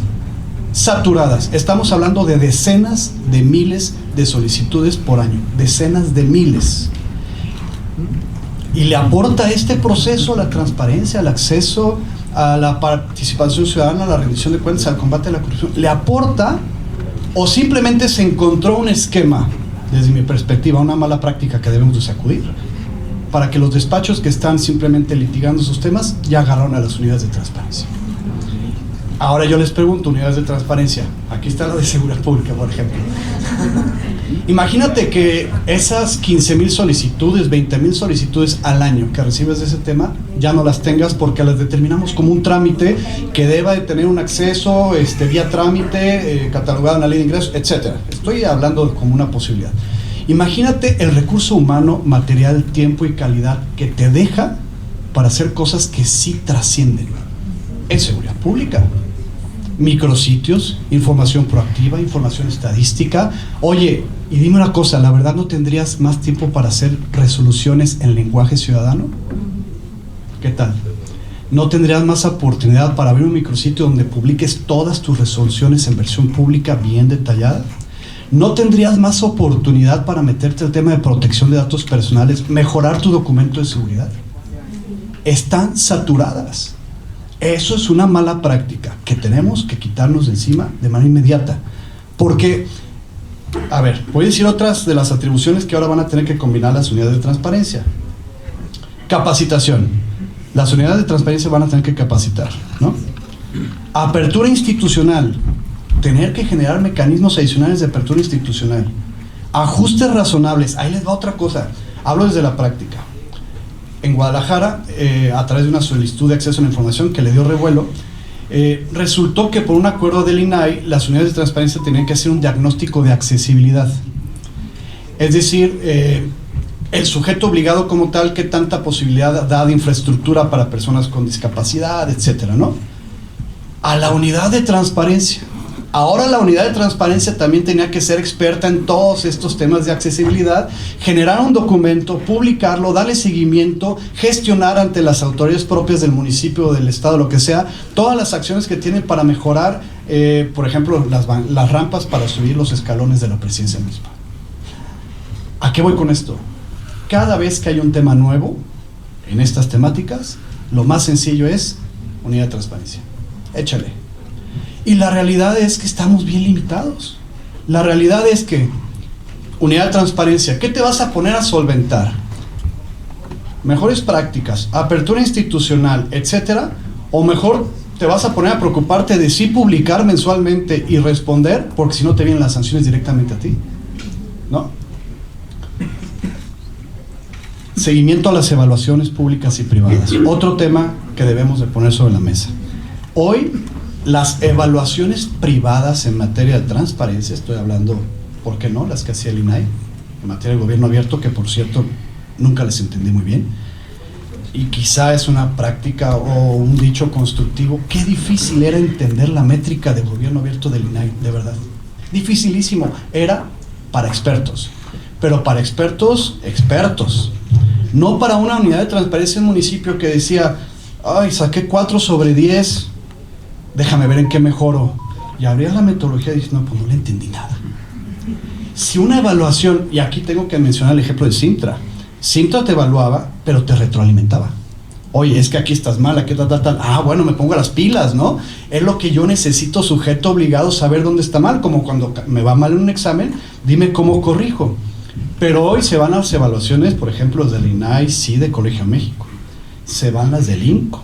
Speaker 5: Saturadas. Estamos hablando de decenas de miles de solicitudes por año. Decenas de miles. Y le aporta este proceso a la transparencia, al acceso a la participación ciudadana, a la rendición de cuentas, al combate a la corrupción. ¿Le aporta o simplemente se encontró un esquema, desde mi perspectiva, una mala práctica que debemos de sacudir, para que los despachos que están simplemente litigando esos temas ya agarraron a las unidades de transparencia? Ahora yo les pregunto, unidades de transparencia, aquí está la de seguridad pública, por ejemplo. Imagínate que esas 15,000 solicitudes, 20,000 solicitudes al año que recibes de ese tema, ya no las tengas porque las determinamos como un trámite que deba de tener un acceso vía trámite, catalogado en la ley de ingresos, etc. Estoy hablando como una posibilidad. Imagínate el recurso humano, material, tiempo y calidad que te deja para hacer cosas que sí trascienden en seguridad pública. Micrositios, información proactiva, información estadística. Oye, y dime una cosa, ¿la verdad no tendrías más tiempo para hacer resoluciones en lenguaje ciudadano? ¿Qué tal? ¿No tendrías más oportunidad para abrir un micrositio donde publiques todas tus resoluciones en versión pública bien detallada? ¿No tendrías más oportunidad para meterte al tema de protección de datos personales, mejorar tu documento de seguridad? Están saturadas. Eso es una mala práctica que tenemos que quitarnos de encima de manera inmediata, porque A ver, voy a decir otras de las atribuciones que ahora van a tener que combinar las unidades de transparencia. Capacitación. Las unidades de transparencia van a tener que capacitar, ¿no? Apertura institucional. Tener que generar mecanismos adicionales de apertura institucional. Ajustes razonables. Ahí les va otra cosa. Hablo desde la práctica. En Guadalajara, a través de una solicitud de acceso a la información que le dio revuelo, resultó que por un acuerdo del INAI, las unidades de transparencia tenían que hacer un diagnóstico de accesibilidad. Es decir, el sujeto obligado como tal, qué tanta posibilidad da de infraestructura para personas con discapacidad, etcétera, ¿no? A la unidad de transparencia. Ahora la unidad de transparencia también tenía que ser experta en todos estos temas de accesibilidad, generar un documento, publicarlo, darle seguimiento, gestionar ante las autoridades propias del municipio o del estado, lo que sea, todas las acciones que tienen para mejorar, por ejemplo, las rampas para subir los escalones de la presidencia misma. ¿A qué voy con esto? Cada vez que hay un tema nuevo en estas temáticas, lo más sencillo es unidad de transparencia. Échale. Y la realidad es que estamos bien limitados. La realidad es que unidad de transparencia, ¿qué te vas a poner a solventar? Mejores prácticas, apertura institucional, etcétera, o mejor te vas a poner a preocuparte de sí publicar mensualmente y responder, porque si no te vienen las sanciones directamente a ti, ¿no? Seguimiento a las evaluaciones públicas y privadas. Otro tema que debemos de poner sobre la mesa. Hoy, las evaluaciones privadas en materia de transparencia, estoy hablando, ¿por qué no?, las que hacía el INAI, en materia de gobierno abierto, que por cierto, nunca les entendí muy bien, y quizá es una práctica o un dicho constructivo. Qué difícil era entender la métrica de gobierno abierto del INAI, de verdad. Dificilísimo. Era para expertos, pero para expertos, no para una unidad de transparencia en un municipio que decía, ay, saqué 4 sobre 10, déjame ver en qué mejoro. Y abrías la metodología y dices, no, pues no le entendí nada. Si una evaluación, y aquí tengo que mencionar el ejemplo de Cintra te evaluaba, pero te retroalimentaba. Oye, es que aquí estás mal, aquí tal. Ah, bueno, me pongo las pilas, ¿no? Es lo que yo necesito, sujeto obligado, saber dónde está mal. Como cuando me va mal en un examen, dime cómo corrijo. Pero hoy se van a las evaluaciones, por ejemplo, del INAI, sí, de Colegio México. Se van las del INCO.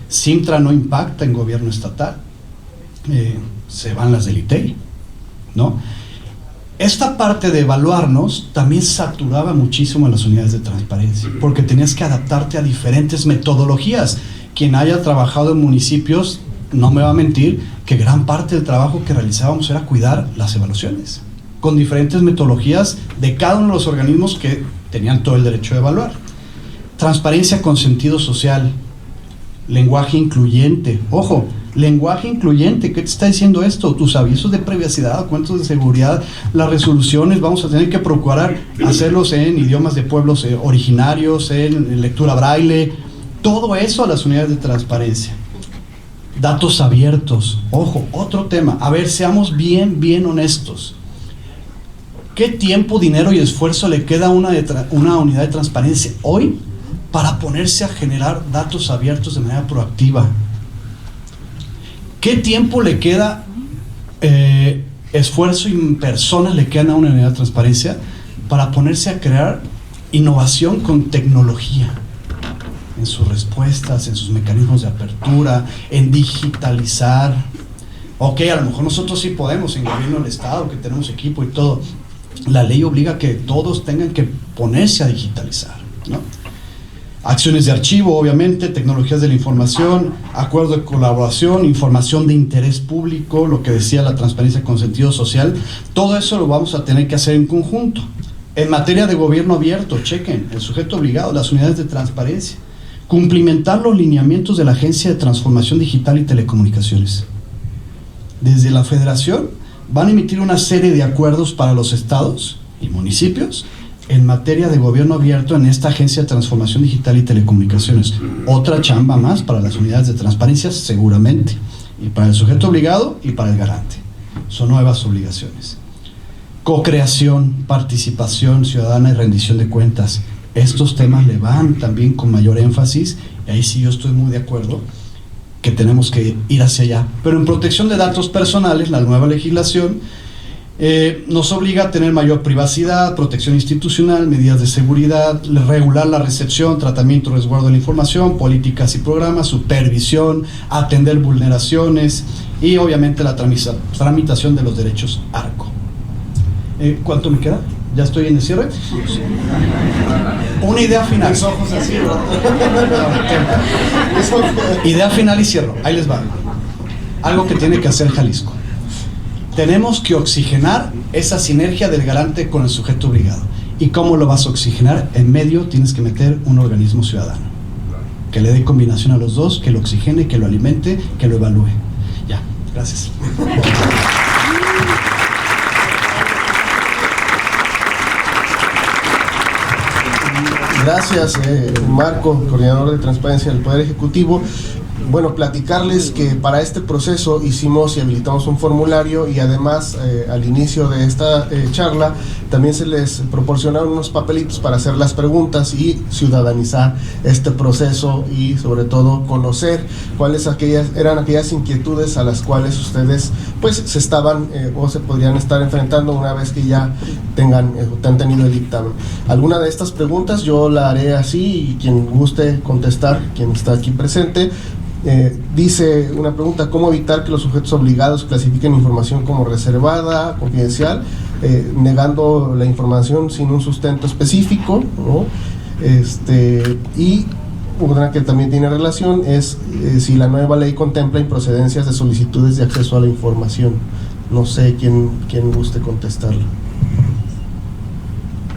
Speaker 5: Cintra no impacta en gobierno estatal. Se van las del ITEI, ¿no? Esta parte de evaluarnos también saturaba muchísimo a las unidades de transparencia, porque tenías que adaptarte a diferentes metodologías. Quien haya trabajado en municipios no me va a mentir que gran parte del trabajo que realizábamos era cuidar las evaluaciones, con diferentes metodologías de cada uno de los organismos que tenían todo el derecho de evaluar. Transparencia con sentido social, lenguaje incluyente. Ojo, lenguaje incluyente, ¿qué te está diciendo esto? Tus avisos de privacidad, documentos de seguridad, las resoluciones, vamos a tener que procurar hacerlos en idiomas de pueblos originarios, en lectura braille, todo eso a las unidades de transparencia. Datos abiertos, ojo, otro tema. A ver, seamos bien honestos. ¿Qué tiempo, dinero y esfuerzo le queda a una unidad de transparencia hoy para ponerse a generar datos abiertos de manera proactiva? ¿Qué tiempo le queda, esfuerzo y personas le quedan a una unidad de transparencia para ponerse a crear innovación con tecnología en sus respuestas, en sus mecanismos de apertura, en digitalizar? Ok, a lo mejor nosotros sí podemos, en gobierno del Estado, que tenemos equipo y todo. La ley obliga a que todos tengan que ponerse a digitalizar, ¿no? Acciones de archivo, obviamente, tecnologías de la información, acuerdo de colaboración, información de interés público, lo que decía la transparencia con sentido social. Todo eso lo vamos a tener que hacer en conjunto. En materia de gobierno abierto, chequen, el sujeto obligado, las unidades de transparencia. Cumplimentar los lineamientos de la Agencia de Transformación Digital y Telecomunicaciones. Desde la Federación van a emitir una serie de acuerdos para los estados y municipios en materia de gobierno abierto en esta Agencia de Transformación Digital y Telecomunicaciones. Otra chamba más para las unidades de transparencia, seguramente, y para el sujeto obligado y para el garante. Son nuevas obligaciones. Co-creación, participación ciudadana y rendición de cuentas. Estos temas le van también con mayor énfasis, y ahí sí yo estoy muy de acuerdo que tenemos que ir hacia allá. Pero en protección de datos personales, la nueva legislación Nos obliga a tener mayor privacidad, protección institucional, medidas de seguridad, regular la recepción, tratamiento y resguardo de la información, políticas y programas, supervisión, atender vulneraciones y obviamente la tramitación de los derechos ARCO. ¿Cuánto me queda? ¿Ya estoy en el cierre? Una idea final.
Speaker 7: Mis ojos así,
Speaker 5: Idea final y cierro. Ahí les va. Algo que tiene que hacer Jalisco. Tenemos que oxigenar esa sinergia del garante con el sujeto obligado. ¿Y cómo lo vas a oxigenar? En medio tienes que meter un organismo ciudadano que le dé combinación a los dos, que lo oxigene, que lo alimente, que lo evalúe. Ya, gracias.
Speaker 7: Gracias, Marco, coordinador de transparencia del Poder Ejecutivo. Bueno, platicarles que para este proceso hicimos y habilitamos un formulario y además al inicio de esta charla también se les proporcionaron unos papelitos para hacer las preguntas y ciudadanizar este proceso y sobre todo conocer cuáles eran aquellas inquietudes a las cuales ustedes pues se estaban o se podrían estar enfrentando una vez que ya tengan tenido el dictamen. Alguna de estas preguntas yo la haré así y quien guste contestar, quien está aquí presente. Dice una pregunta: ¿cómo evitar que los sujetos obligados clasifiquen información como reservada, confidencial, negando la información sin un sustento específico, ¿no? Y una que también tiene relación es si la nueva ley contempla improcedencias de solicitudes de acceso a la información. No sé quién guste contestarlo.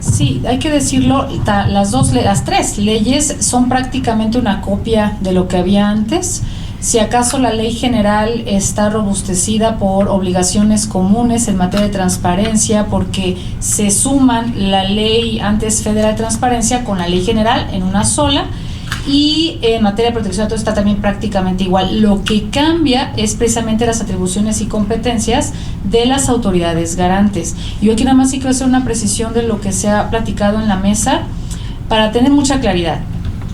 Speaker 8: Sí, hay que decirlo, las tres leyes son prácticamente una copia de lo que había antes. Si acaso la ley general está robustecida por obligaciones comunes en materia de transparencia, porque se suman la ley antes federal de transparencia con la ley general en una sola, y en materia de protección de datos está también prácticamente igual. Lo que cambia es precisamente las atribuciones y competencias de las autoridades garantes. Yo aquí nada más sí quiero hacer una precisión de lo que se ha platicado en la mesa para tener mucha claridad.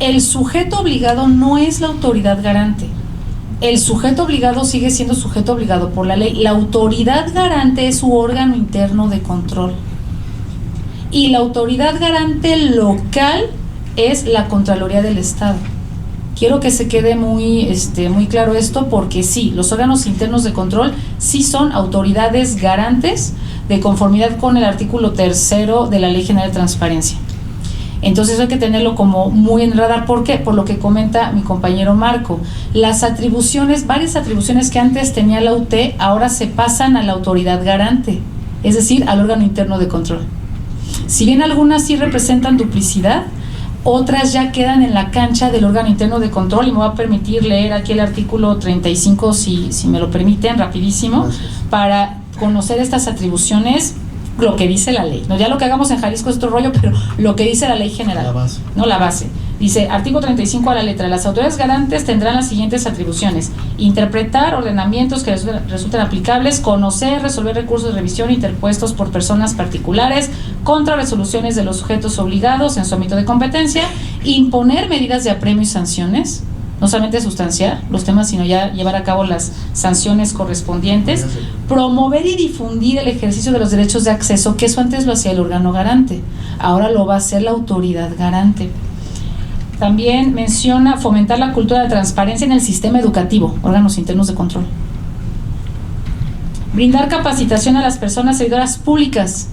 Speaker 8: El sujeto obligado no es la autoridad garante. El sujeto obligado sigue siendo sujeto obligado por la ley. La autoridad garante es su órgano interno de control. Y la autoridad garante local es la Contraloría del Estado. Quiero que se quede muy claro esto, porque sí, los órganos internos de control sí son autoridades garantes de conformidad con el artículo 3º de la Ley General de Transparencia. Entonces hay que tenerlo como muy en el radar. ¿Por qué? Por lo que comenta mi compañero Marco. Las atribuciones, varias atribuciones que antes tenía la UT, ahora se pasan a la autoridad garante, es decir, al órgano interno de control. Si bien algunas sí representan duplicidad, otras ya quedan en la cancha del órgano interno de control, y me voy a permitir leer aquí el artículo 35, si me lo permiten, rapidísimo. Gracias. Para conocer estas atribuciones, lo que dice la ley. No, ya lo que hagamos en Jalisco es otro rollo, pero lo que dice la ley general. La base. No, la base. Dice, artículo 35 a la letra: las autoridades garantes tendrán las siguientes atribuciones: interpretar ordenamientos que resulten aplicables, conocer, resolver recursos de revisión interpuestos por personas particulares contra resoluciones de los sujetos obligados en su ámbito de competencia, imponer medidas de apremio y sanciones, no solamente sustanciar los temas, sino ya llevar a cabo las sanciones correspondientes, promover y difundir el ejercicio de los derechos de acceso, que eso antes lo hacía el órgano garante, ahora lo va a hacer la autoridad garante. También menciona fomentar la cultura de transparencia en el sistema educativo, órganos internos de control. Brindar capacitación a las personas servidoras públicas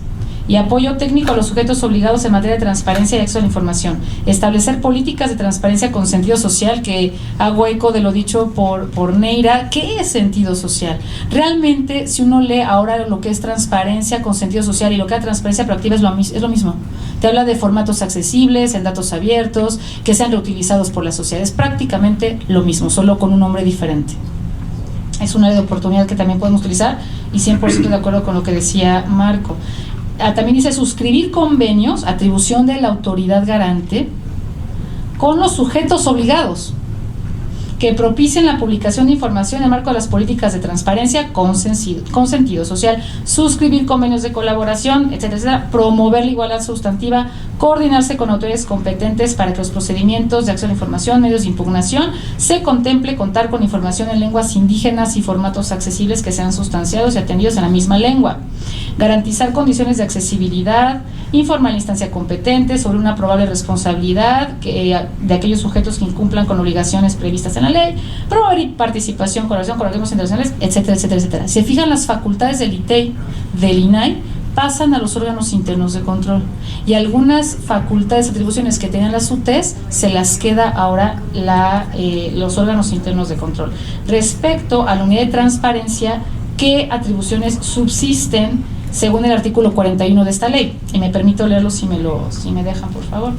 Speaker 8: y apoyo técnico a los sujetos obligados en materia de transparencia y acceso a la información. Establecer políticas de transparencia con sentido social, que hago eco de lo dicho por Neira. ¿Qué es sentido social? Realmente, si uno lee ahora lo que es transparencia con sentido social y lo que es transparencia proactiva, es lo mismo. Te habla de formatos accesibles, en datos abiertos, que sean reutilizados por la sociedad. Es prácticamente lo mismo, solo con un nombre diferente. Es un área de oportunidad que también podemos utilizar, y 100% de acuerdo con lo que decía Marco. También dice suscribir convenios, atribución de la autoridad garante, con los sujetos obligados, que propicien la publicación de información en el marco de las políticas de transparencia con sentido social, suscribir convenios de colaboración, etcétera, etcétera, promover la igualdad sustantiva, coordinarse con autoridades competentes para que los procedimientos de acceso a la información, medios de impugnación, se contemple contar con información en lenguas indígenas y formatos accesibles que sean sustanciados y atendidos en la misma lengua, garantizar condiciones de accesibilidad, informar a la instancia competente sobre una probable responsabilidad de aquellos sujetos que incumplan con obligaciones previstas en la ley, promover participación, colaboración con organismos internacionales, etcétera, etcétera, etcétera. Se fijan, las facultades del ITEI, del INAI, pasan a los órganos internos de control, y algunas facultades, atribuciones que tenían las UTES, se las queda ahora los órganos internos de control. Respecto a la unidad de transparencia, ¿qué atribuciones subsisten según el artículo 41 de esta ley? Y me permito leerlo si me dejan, por favor.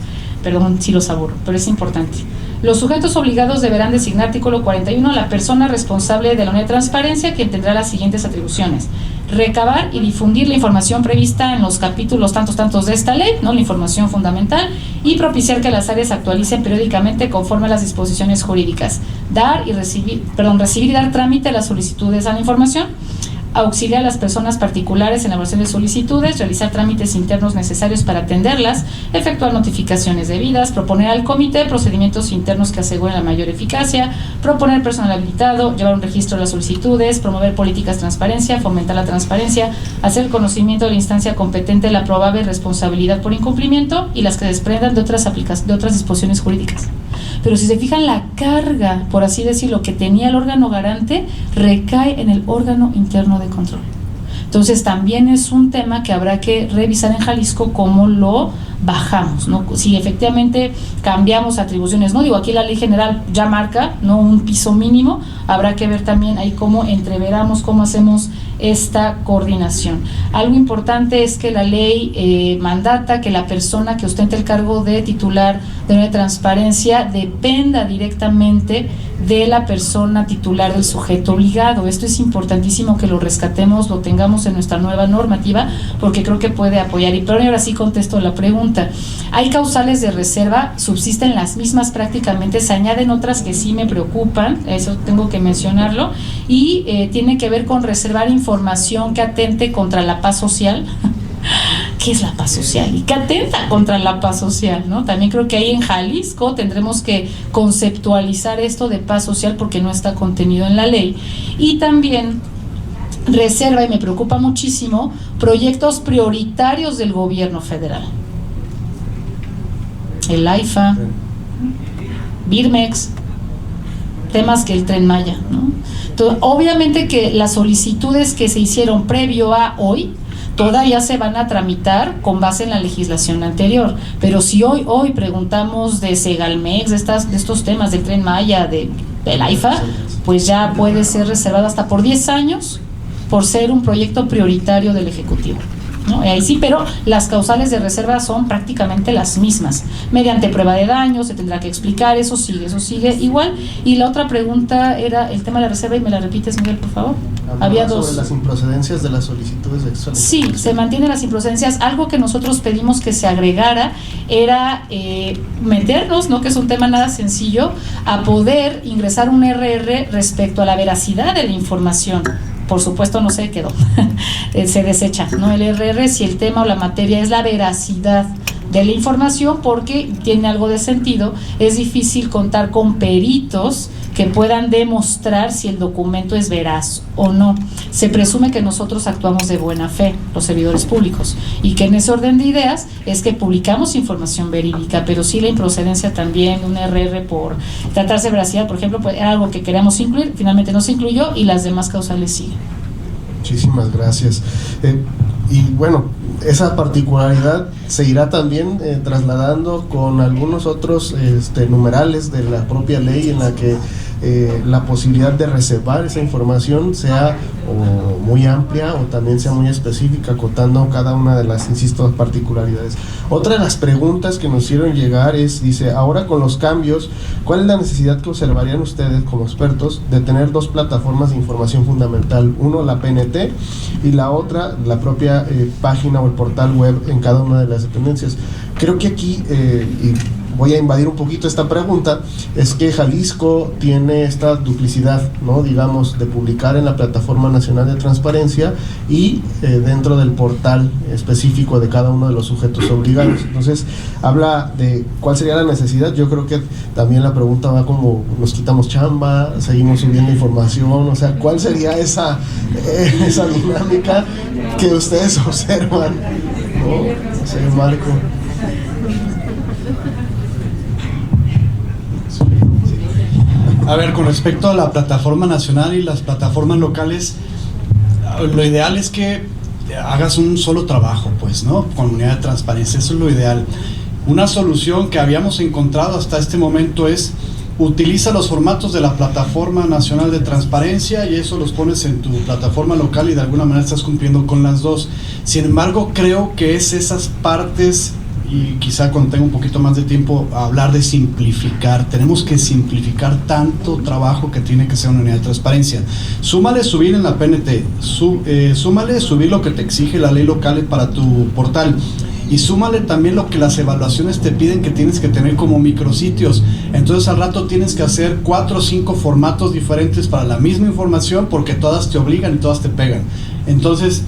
Speaker 8: Perdón si los aburro, pero es importante. Los sujetos obligados deberán designar, artículo 41, a la persona responsable de la unidad de transparencia, quien tendrá las siguientes atribuciones: recabar y difundir la información prevista en los capítulos tantos de esta ley, ¿no?, la información fundamental, y propiciar que las áreas actualicen periódicamente conforme a las disposiciones jurídicas, recibir y dar trámite a las solicitudes a la información, auxiliar a las personas particulares en la elaboración de solicitudes, realizar trámites internos necesarios para atenderlas, efectuar notificaciones debidas, proponer al comité procedimientos internos que aseguren la mayor eficacia, proponer personal habilitado, llevar un registro de las solicitudes, promover políticas de transparencia, fomentar la transparencia, hacer conocimiento de la instancia competente de la probable responsabilidad por incumplimiento y las que desprendan de otras disposiciones jurídicas. Pero si se fijan, la carga, por así decirlo, que tenía el órgano garante recae en el órgano interno de control. Entonces también es un tema que habrá que revisar en Jalisco cómo lo bajamos, ¿no? Si efectivamente cambiamos atribuciones, no digo, aquí la ley general ya marca, ¿no?, un piso mínimo, habrá que ver también ahí cómo entreveramos, cómo hacemos esta coordinación. Algo importante es que la ley mandata que la persona que ostente el cargo de titular de una transparencia dependa directamente de la persona titular del sujeto obligado. Esto es importantísimo que lo rescatemos, lo tengamos en nuestra nueva normativa, porque creo que puede apoyar. Y ahora sí contesto la pregunta. Hay causales de reserva, subsisten las mismas prácticamente, se añaden otras que sí me preocupan, eso tengo que mencionarlo, y tiene que ver con reservar información que atente contra la paz social. ¿Qué es la paz social? ¿Y qué atenta contra la paz social, no? También creo que ahí en Jalisco tendremos que conceptualizar esto de paz social, porque no está contenido en la ley. Y también reserva, y me preocupa muchísimo, proyectos prioritarios del gobierno federal. El AIFA, Birmex, temas que el Tren Maya, ¿no? Entonces, obviamente que las solicitudes que se hicieron previo a hoy todavía se van a tramitar con base en la legislación anterior, pero si hoy preguntamos de Segalmex, de estos temas del Tren Maya, del AIFA, pues ya puede ser reservado hasta por 10 años por ser un proyecto prioritario del Ejecutivo, ¿no? Ahí sí, pero las causales de reserva son prácticamente las mismas. Mediante prueba de daño se tendrá que explicar, eso sigue igual. Y la otra pregunta era el tema de la reserva, y me la repites, Miguel, por favor. Había dos.
Speaker 7: Sobre las improcedencias de las solicitudes de acceso.
Speaker 8: Sí, se mantienen las improcedencias. Algo que nosotros pedimos que se agregara era meternos, ¿no?, que es un tema nada sencillo, a poder ingresar un RR respecto a la veracidad de la información. Por supuesto no se quedó, se desecha, ¿no?, el RR si el tema o la materia es la veracidad de la información, porque tiene algo de sentido. Es difícil contar con peritos que puedan demostrar si el documento es veraz o no. Se presume que nosotros actuamos de buena fe, los servidores públicos, y que en ese orden de ideas es que publicamos información verídica, pero sí la improcedencia también, un RR por tratarse de veracidad, por ejemplo, pues era algo que queríamos incluir, finalmente no se incluyó, y las demás causales siguen.
Speaker 7: Muchísimas gracias. Y bueno, esa particularidad se irá también trasladando con algunos otros numerales de la propia ley, en la que la posibilidad de reservar esa información sea o muy amplia o también sea muy específica, acotando cada una de las, insisto, particularidades. Otra de las preguntas que nos hicieron llegar es, dice, ahora con los cambios, ¿cuál es la necesidad que observarían ustedes como expertos de tener dos plataformas de información fundamental? Uno, la PNT, y la otra, la propia página o el portal web en cada una de las dependencias. Creo que aquí, y voy a invadir un poquito esta pregunta, es que Jalisco tiene esta duplicidad, ¿no? Digamos, de publicar en la Plataforma Nacional de Transparencia y dentro del portal específico de cada uno de los sujetos obligados. Entonces, habla de cuál sería la necesidad. Yo creo que también la pregunta va como, nos quitamos chamba, seguimos subiendo información, o sea, ¿cuál sería esa dinámica que ustedes observan, ¿no? Señor Marco.
Speaker 5: A ver, con respecto a la plataforma nacional y las plataformas locales, lo ideal es que hagas un solo trabajo, pues, ¿no? Con unidad de transparencia, eso es lo ideal. Una solución que habíamos encontrado hasta este momento es: utiliza los formatos de la Plataforma Nacional de Transparencia y eso los pones en tu plataforma local y de alguna manera estás cumpliendo con las dos. Sin embargo, creo que es esas partes, y quizá cuando tenga un poquito más de tiempo a hablar de simplificar. Tenemos que simplificar tanto trabajo que tiene que ser una unidad de transparencia. Súmale subir en la PNT, súmale subir lo que te exige la ley local para tu portal, y súmale también lo que las evaluaciones te piden que tienes que tener como micrositios. Entonces al rato tienes que hacer 4 o 5 formatos diferentes para la misma información, porque todas te obligan y todas te pegan. Entonces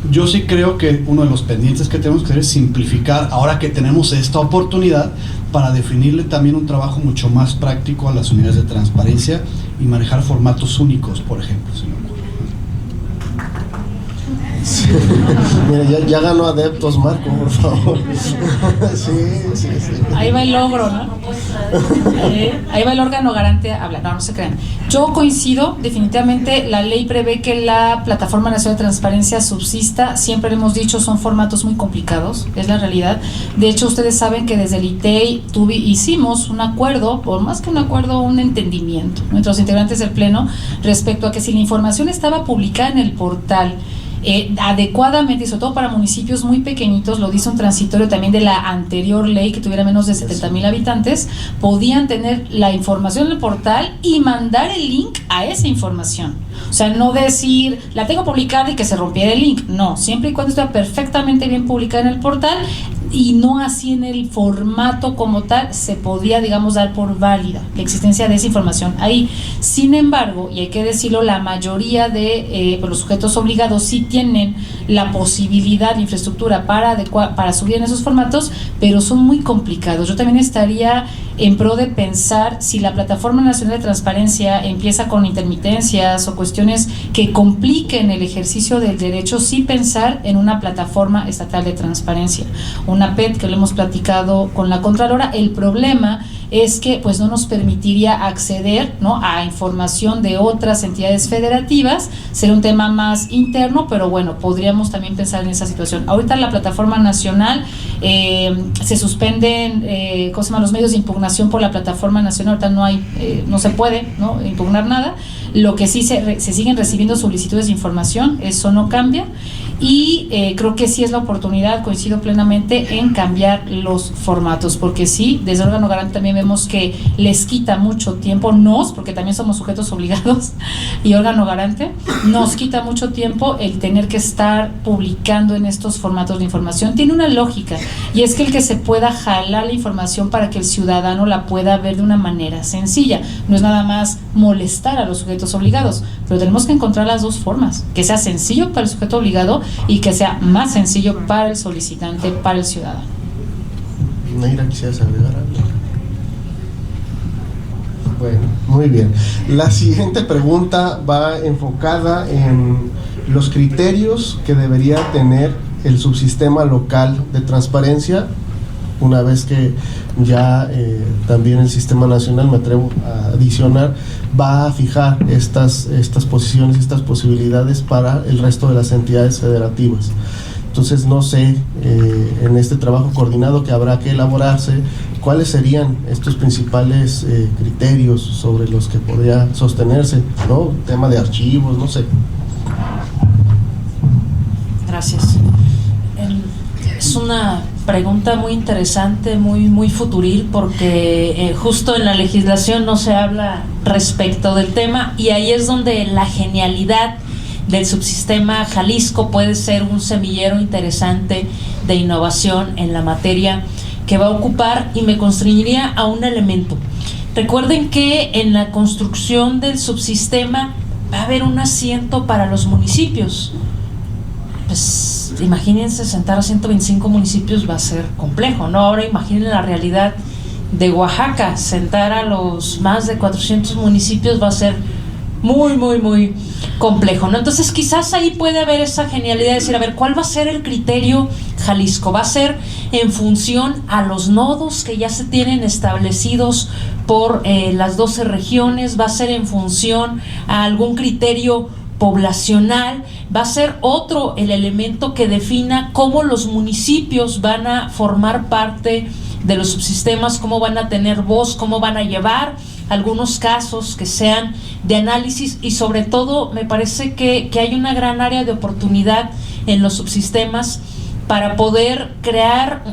Speaker 5: yo sí creo que uno de los pendientes que tenemos que hacer es simplificar, ahora que tenemos esta oportunidad, para definirle también un trabajo mucho más práctico a las unidades de transparencia y manejar formatos únicos, por ejemplo, señor.
Speaker 7: Sí. Mira, ya ganó adeptos, Marco, por favor. Sí.
Speaker 8: Ahí va el logro, ¿no? Ahí va el órgano garante a hablar. No se crean. Yo coincido, definitivamente la ley prevé que la Plataforma Nacional de Transparencia subsista. Siempre lo hemos dicho, son formatos muy complicados, es la realidad. De hecho, ustedes saben que desde el ITEI hicimos un acuerdo, por más que un acuerdo, un entendimiento entre los integrantes del Pleno respecto a que si la información estaba publicada en el portal adecuadamente, y sobre todo para municipios muy pequeñitos, lo dice un transitorio también de la anterior ley, que tuviera menos de 70,000 habitantes, podían tener la información en el portal y mandar el link a esa información. O sea, no decir, la tengo publicada y que se rompiera el link. No, siempre y cuando esté perfectamente bien publicada en el portal, y no así en el formato como tal, se podía, digamos, dar por válida la existencia de esa información ahí. Sin embargo, y hay que decirlo, la mayoría de los sujetos obligados sí tienen la posibilidad de infraestructura para subir en esos formatos, pero son muy complicados. Yo también estaría en pro de pensar, si la Plataforma Nacional de Transparencia empieza con intermitencias o cuestiones que compliquen el ejercicio del derecho, sí pensar en una plataforma estatal de transparencia, una PET, que lo hemos platicado con la Contralora. El problema es que pues no nos permitiría acceder, ¿no?, a información de otras entidades federativas. Sería un tema más interno, pero bueno, podríamos también pensar en esa situación. Ahorita la Plataforma Nacional se suspenden los medios de impugnación por la Plataforma Nacional. Ahorita no hay, no se puede, ¿no?, impugnar nada. Lo que sí se siguen recibiendo solicitudes de información, eso no cambia, y creo que sí es la oportunidad, coincido plenamente, en cambiar los formatos, porque sí, desde órgano garante también vemos que les quita mucho tiempo, porque también somos sujetos obligados, y órgano garante, nos quita mucho tiempo el tener que estar publicando en estos formatos de información. Tiene una lógica, y es que el que se pueda jalar la información para que el ciudadano la pueda ver de una manera sencilla, no es nada más molestar a los sujetos obligados, pero tenemos que encontrar las dos formas, que sea sencillo para el sujeto obligado y que sea más sencillo para el solicitante, para el ciudadano.
Speaker 7: Neira, ¿quisieras agregar algo? Bueno, muy bien. La siguiente pregunta va enfocada en los criterios que debería tener el subsistema local de transparencia, una vez que ya también el sistema nacional, me atrevo a adicionar, va a fijar estas posiciones, estas posibilidades para el resto de las entidades federativas. Entonces, no sé, en este trabajo coordinado que habrá que elaborarse, ¿cuáles serían estos principales criterios sobre los que podría sostenerse, ¿no? Tema de archivos, no sé.
Speaker 9: gracias. Es una pregunta muy interesante, muy futuril, porque justo en la legislación no se habla respecto del tema, y ahí es donde la genialidad del subsistema Jalisco puede ser un semillero interesante de innovación en la materia que va a ocupar, y me constreñiría a un elemento. Recuerden que en la construcción del subsistema va a haber un asiento para los municipios. Pues imagínense, sentar a 125 municipios va a ser complejo, ¿no? Ahora imaginen la realidad de Oaxaca, sentar a los más de 400 municipios va a ser muy complejo, ¿no? Entonces quizás ahí puede haber esa genialidad de decir, a ver, ¿cuál va a ser el criterio Jalisco? ¿Va a ser en función a los nodos que ya se tienen establecidos por las 12 regiones? ¿Va a ser en función a algún criterio poblacional? ¿Va a ser otro el elemento que defina cómo los municipios van a formar parte de los subsistemas, cómo van a tener voz, cómo van a llevar algunos casos que sean de análisis? Y sobre todo me parece que hay una gran área de oportunidad en los subsistemas para poder crear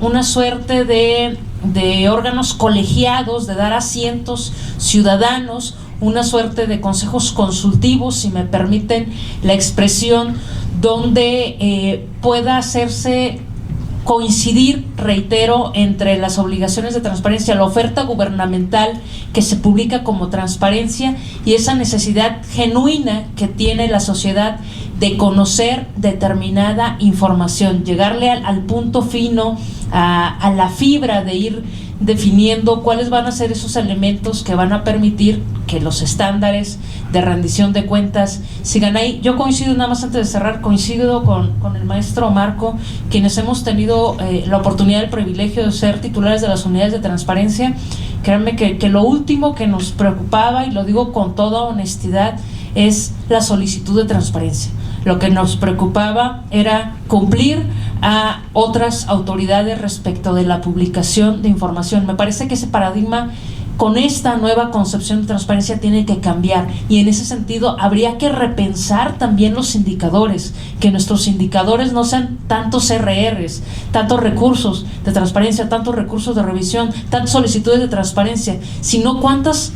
Speaker 9: una suerte de órganos colegiados, de dar asientos ciudadanos, una suerte de consejos consultivos, si me permiten la expresión, donde pueda hacerse coincidir, reitero, entre las obligaciones de transparencia, la oferta gubernamental que se publica como transparencia y esa necesidad genuina que tiene la sociedad de conocer determinada información, llegarle al punto fino, a la fibra de ir definiendo cuáles van a ser esos elementos que van a permitir que los estándares de rendición de cuentas sigan ahí. Yo coincido, nada más antes de cerrar, coincido con el maestro Marco, quienes hemos tenido la oportunidad, el privilegio de ser titulares de las unidades de transparencia. Créanme que lo último que nos preocupaba, y lo digo con toda honestidad, es la solicitud de transparencia. Lo que nos preocupaba era cumplir a otras autoridades respecto de la publicación de información. Me parece que ese paradigma con esta nueva concepción de transparencia tiene que cambiar, y en ese sentido habría que repensar también los indicadores, que nuestros indicadores no sean tantos CRRs, tantos recursos de transparencia, tantos recursos de revisión, tantas solicitudes de transparencia, sino cuántas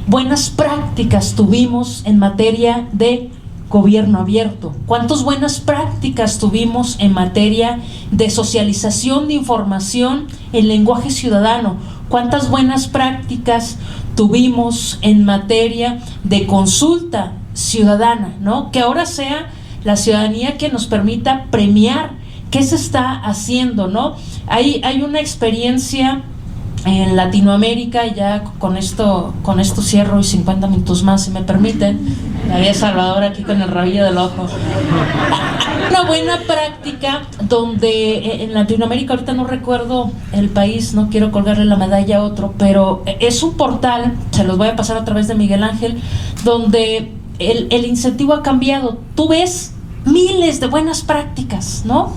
Speaker 9: buenas prácticas tuvimos en materia de gobierno abierto, cuántas buenas prácticas tuvimos en materia de socialización de información en lenguaje ciudadano, cuántas buenas prácticas tuvimos en materia de consulta ciudadana, ¿no? Que ahora sea la ciudadanía que nos permita premiar qué se está haciendo, ¿no? Hay una experiencia en Latinoamérica, y ya con esto cierro y 50 minutos más, si me permiten. Había Salvador aquí con el rabillo del ojo. Una buena práctica donde en Latinoamérica, ahorita no recuerdo el país, no quiero colgarle la medalla a otro, pero es un portal, se los voy a pasar a través de Miguel Ángel, donde el incentivo ha cambiado. Tú ves miles de buenas prácticas, ¿no?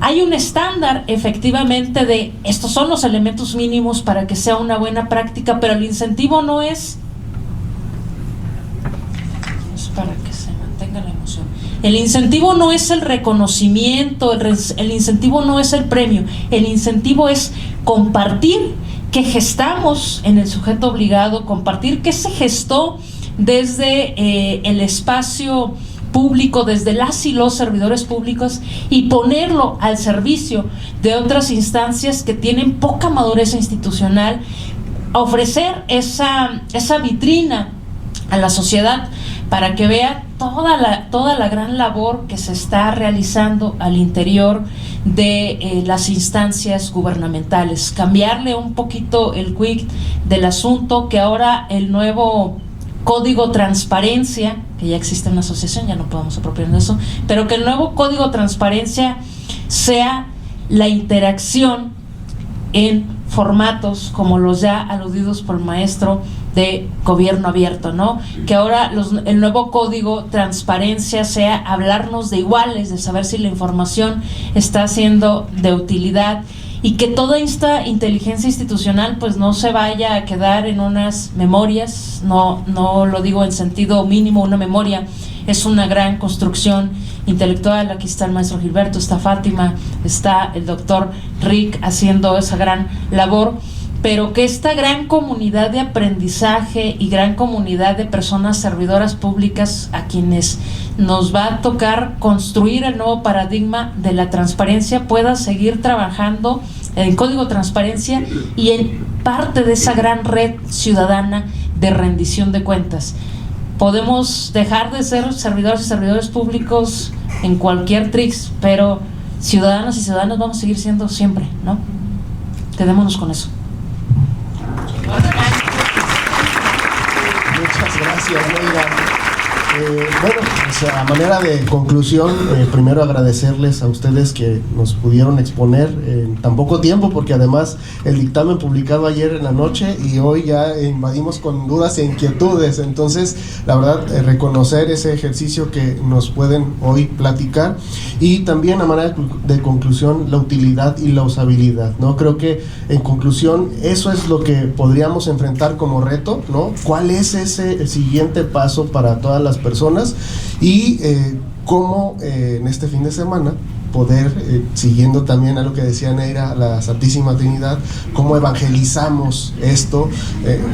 Speaker 9: Hay un estándar efectivamente de estos son los elementos mínimos para que sea una buena práctica, pero el incentivo no es para que se mantenga la emoción. El incentivo no es el reconocimiento, el incentivo no es el premio, el incentivo es compartir que gestamos en el sujeto obligado, compartir que se gestó desde el espacio público, desde las y los servidores públicos, y ponerlo al servicio de otras instancias que tienen poca madurez institucional, ofrecer esa vitrina a la sociedad para que vea toda la gran labor que se está realizando al interior de las instancias gubernamentales. Cambiarle un poquito el quid del asunto, que ahora el nuevo Código Transparencia, que ya existe una asociación, ya no podemos apropiarnos de eso, pero que el nuevo Código Transparencia sea la interacción en formatos como los ya aludidos por el maestro de gobierno abierto, ¿no? Que ahora el nuevo Código Transparencia sea hablarnos de iguales, de saber si la información está siendo de utilidad, y que toda esta inteligencia institucional pues no se vaya a quedar en unas memorias, no lo digo en sentido mínimo una memoria, es una gran construcción intelectual. Aquí está el maestro Gilberto, está Fátima, está el doctor Rick haciendo esa gran labor, pero que esta gran comunidad de aprendizaje y gran comunidad de personas servidoras públicas a quienes nos va a tocar construir el nuevo paradigma de la transparencia pueda seguir trabajando en Código Transparencia y en parte de esa gran red ciudadana de rendición de cuentas. Podemos dejar de ser servidores y servidores públicos en cualquier trix, pero ciudadanos y ciudadanos vamos a seguir siendo siempre, ¿no? Quedémonos con eso.
Speaker 7: Muchas gracias, Mayra. Bueno, pues a manera de conclusión, primero agradecerles a ustedes que nos pudieron exponer en tan poco tiempo, porque además el dictamen publicado ayer en la noche y hoy ya invadimos con dudas e inquietudes. Entonces, la verdad, reconocer ese ejercicio que nos pueden hoy platicar, y también a manera de conclusión la utilidad y la usabilidad, ¿no? Creo que en conclusión eso es lo que podríamos enfrentar como reto, ¿no? ¿Cuál es ese siguiente paso para todas las personas? Y cómo en este fin de semana poder, siguiendo también a lo que decía Neira, la Santísima Trinidad, cómo evangelizamos esto,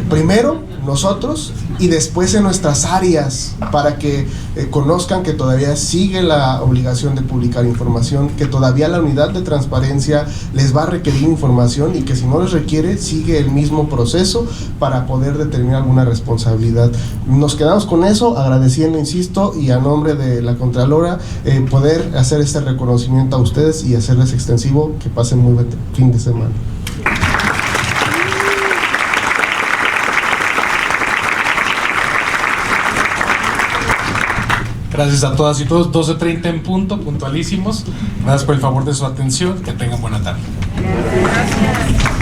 Speaker 7: primero nosotros y después en nuestras áreas, para que conozcan que todavía sigue la obligación de publicar información, que todavía la unidad de transparencia les va a requerir información y que si no les requiere sigue el mismo proceso para poder determinar alguna responsabilidad. Nos quedamos con eso, agradeciendo, insisto, y a nombre de la Contralora, poder hacer este reconocimiento a ustedes y hacerles extensivo. Que pasen muy buen fin de semana.
Speaker 2: Gracias a todas y todos. 12:30 en punto, puntualísimos. Gracias por el favor de su atención. Que tengan buena tarde.
Speaker 3: Gracias.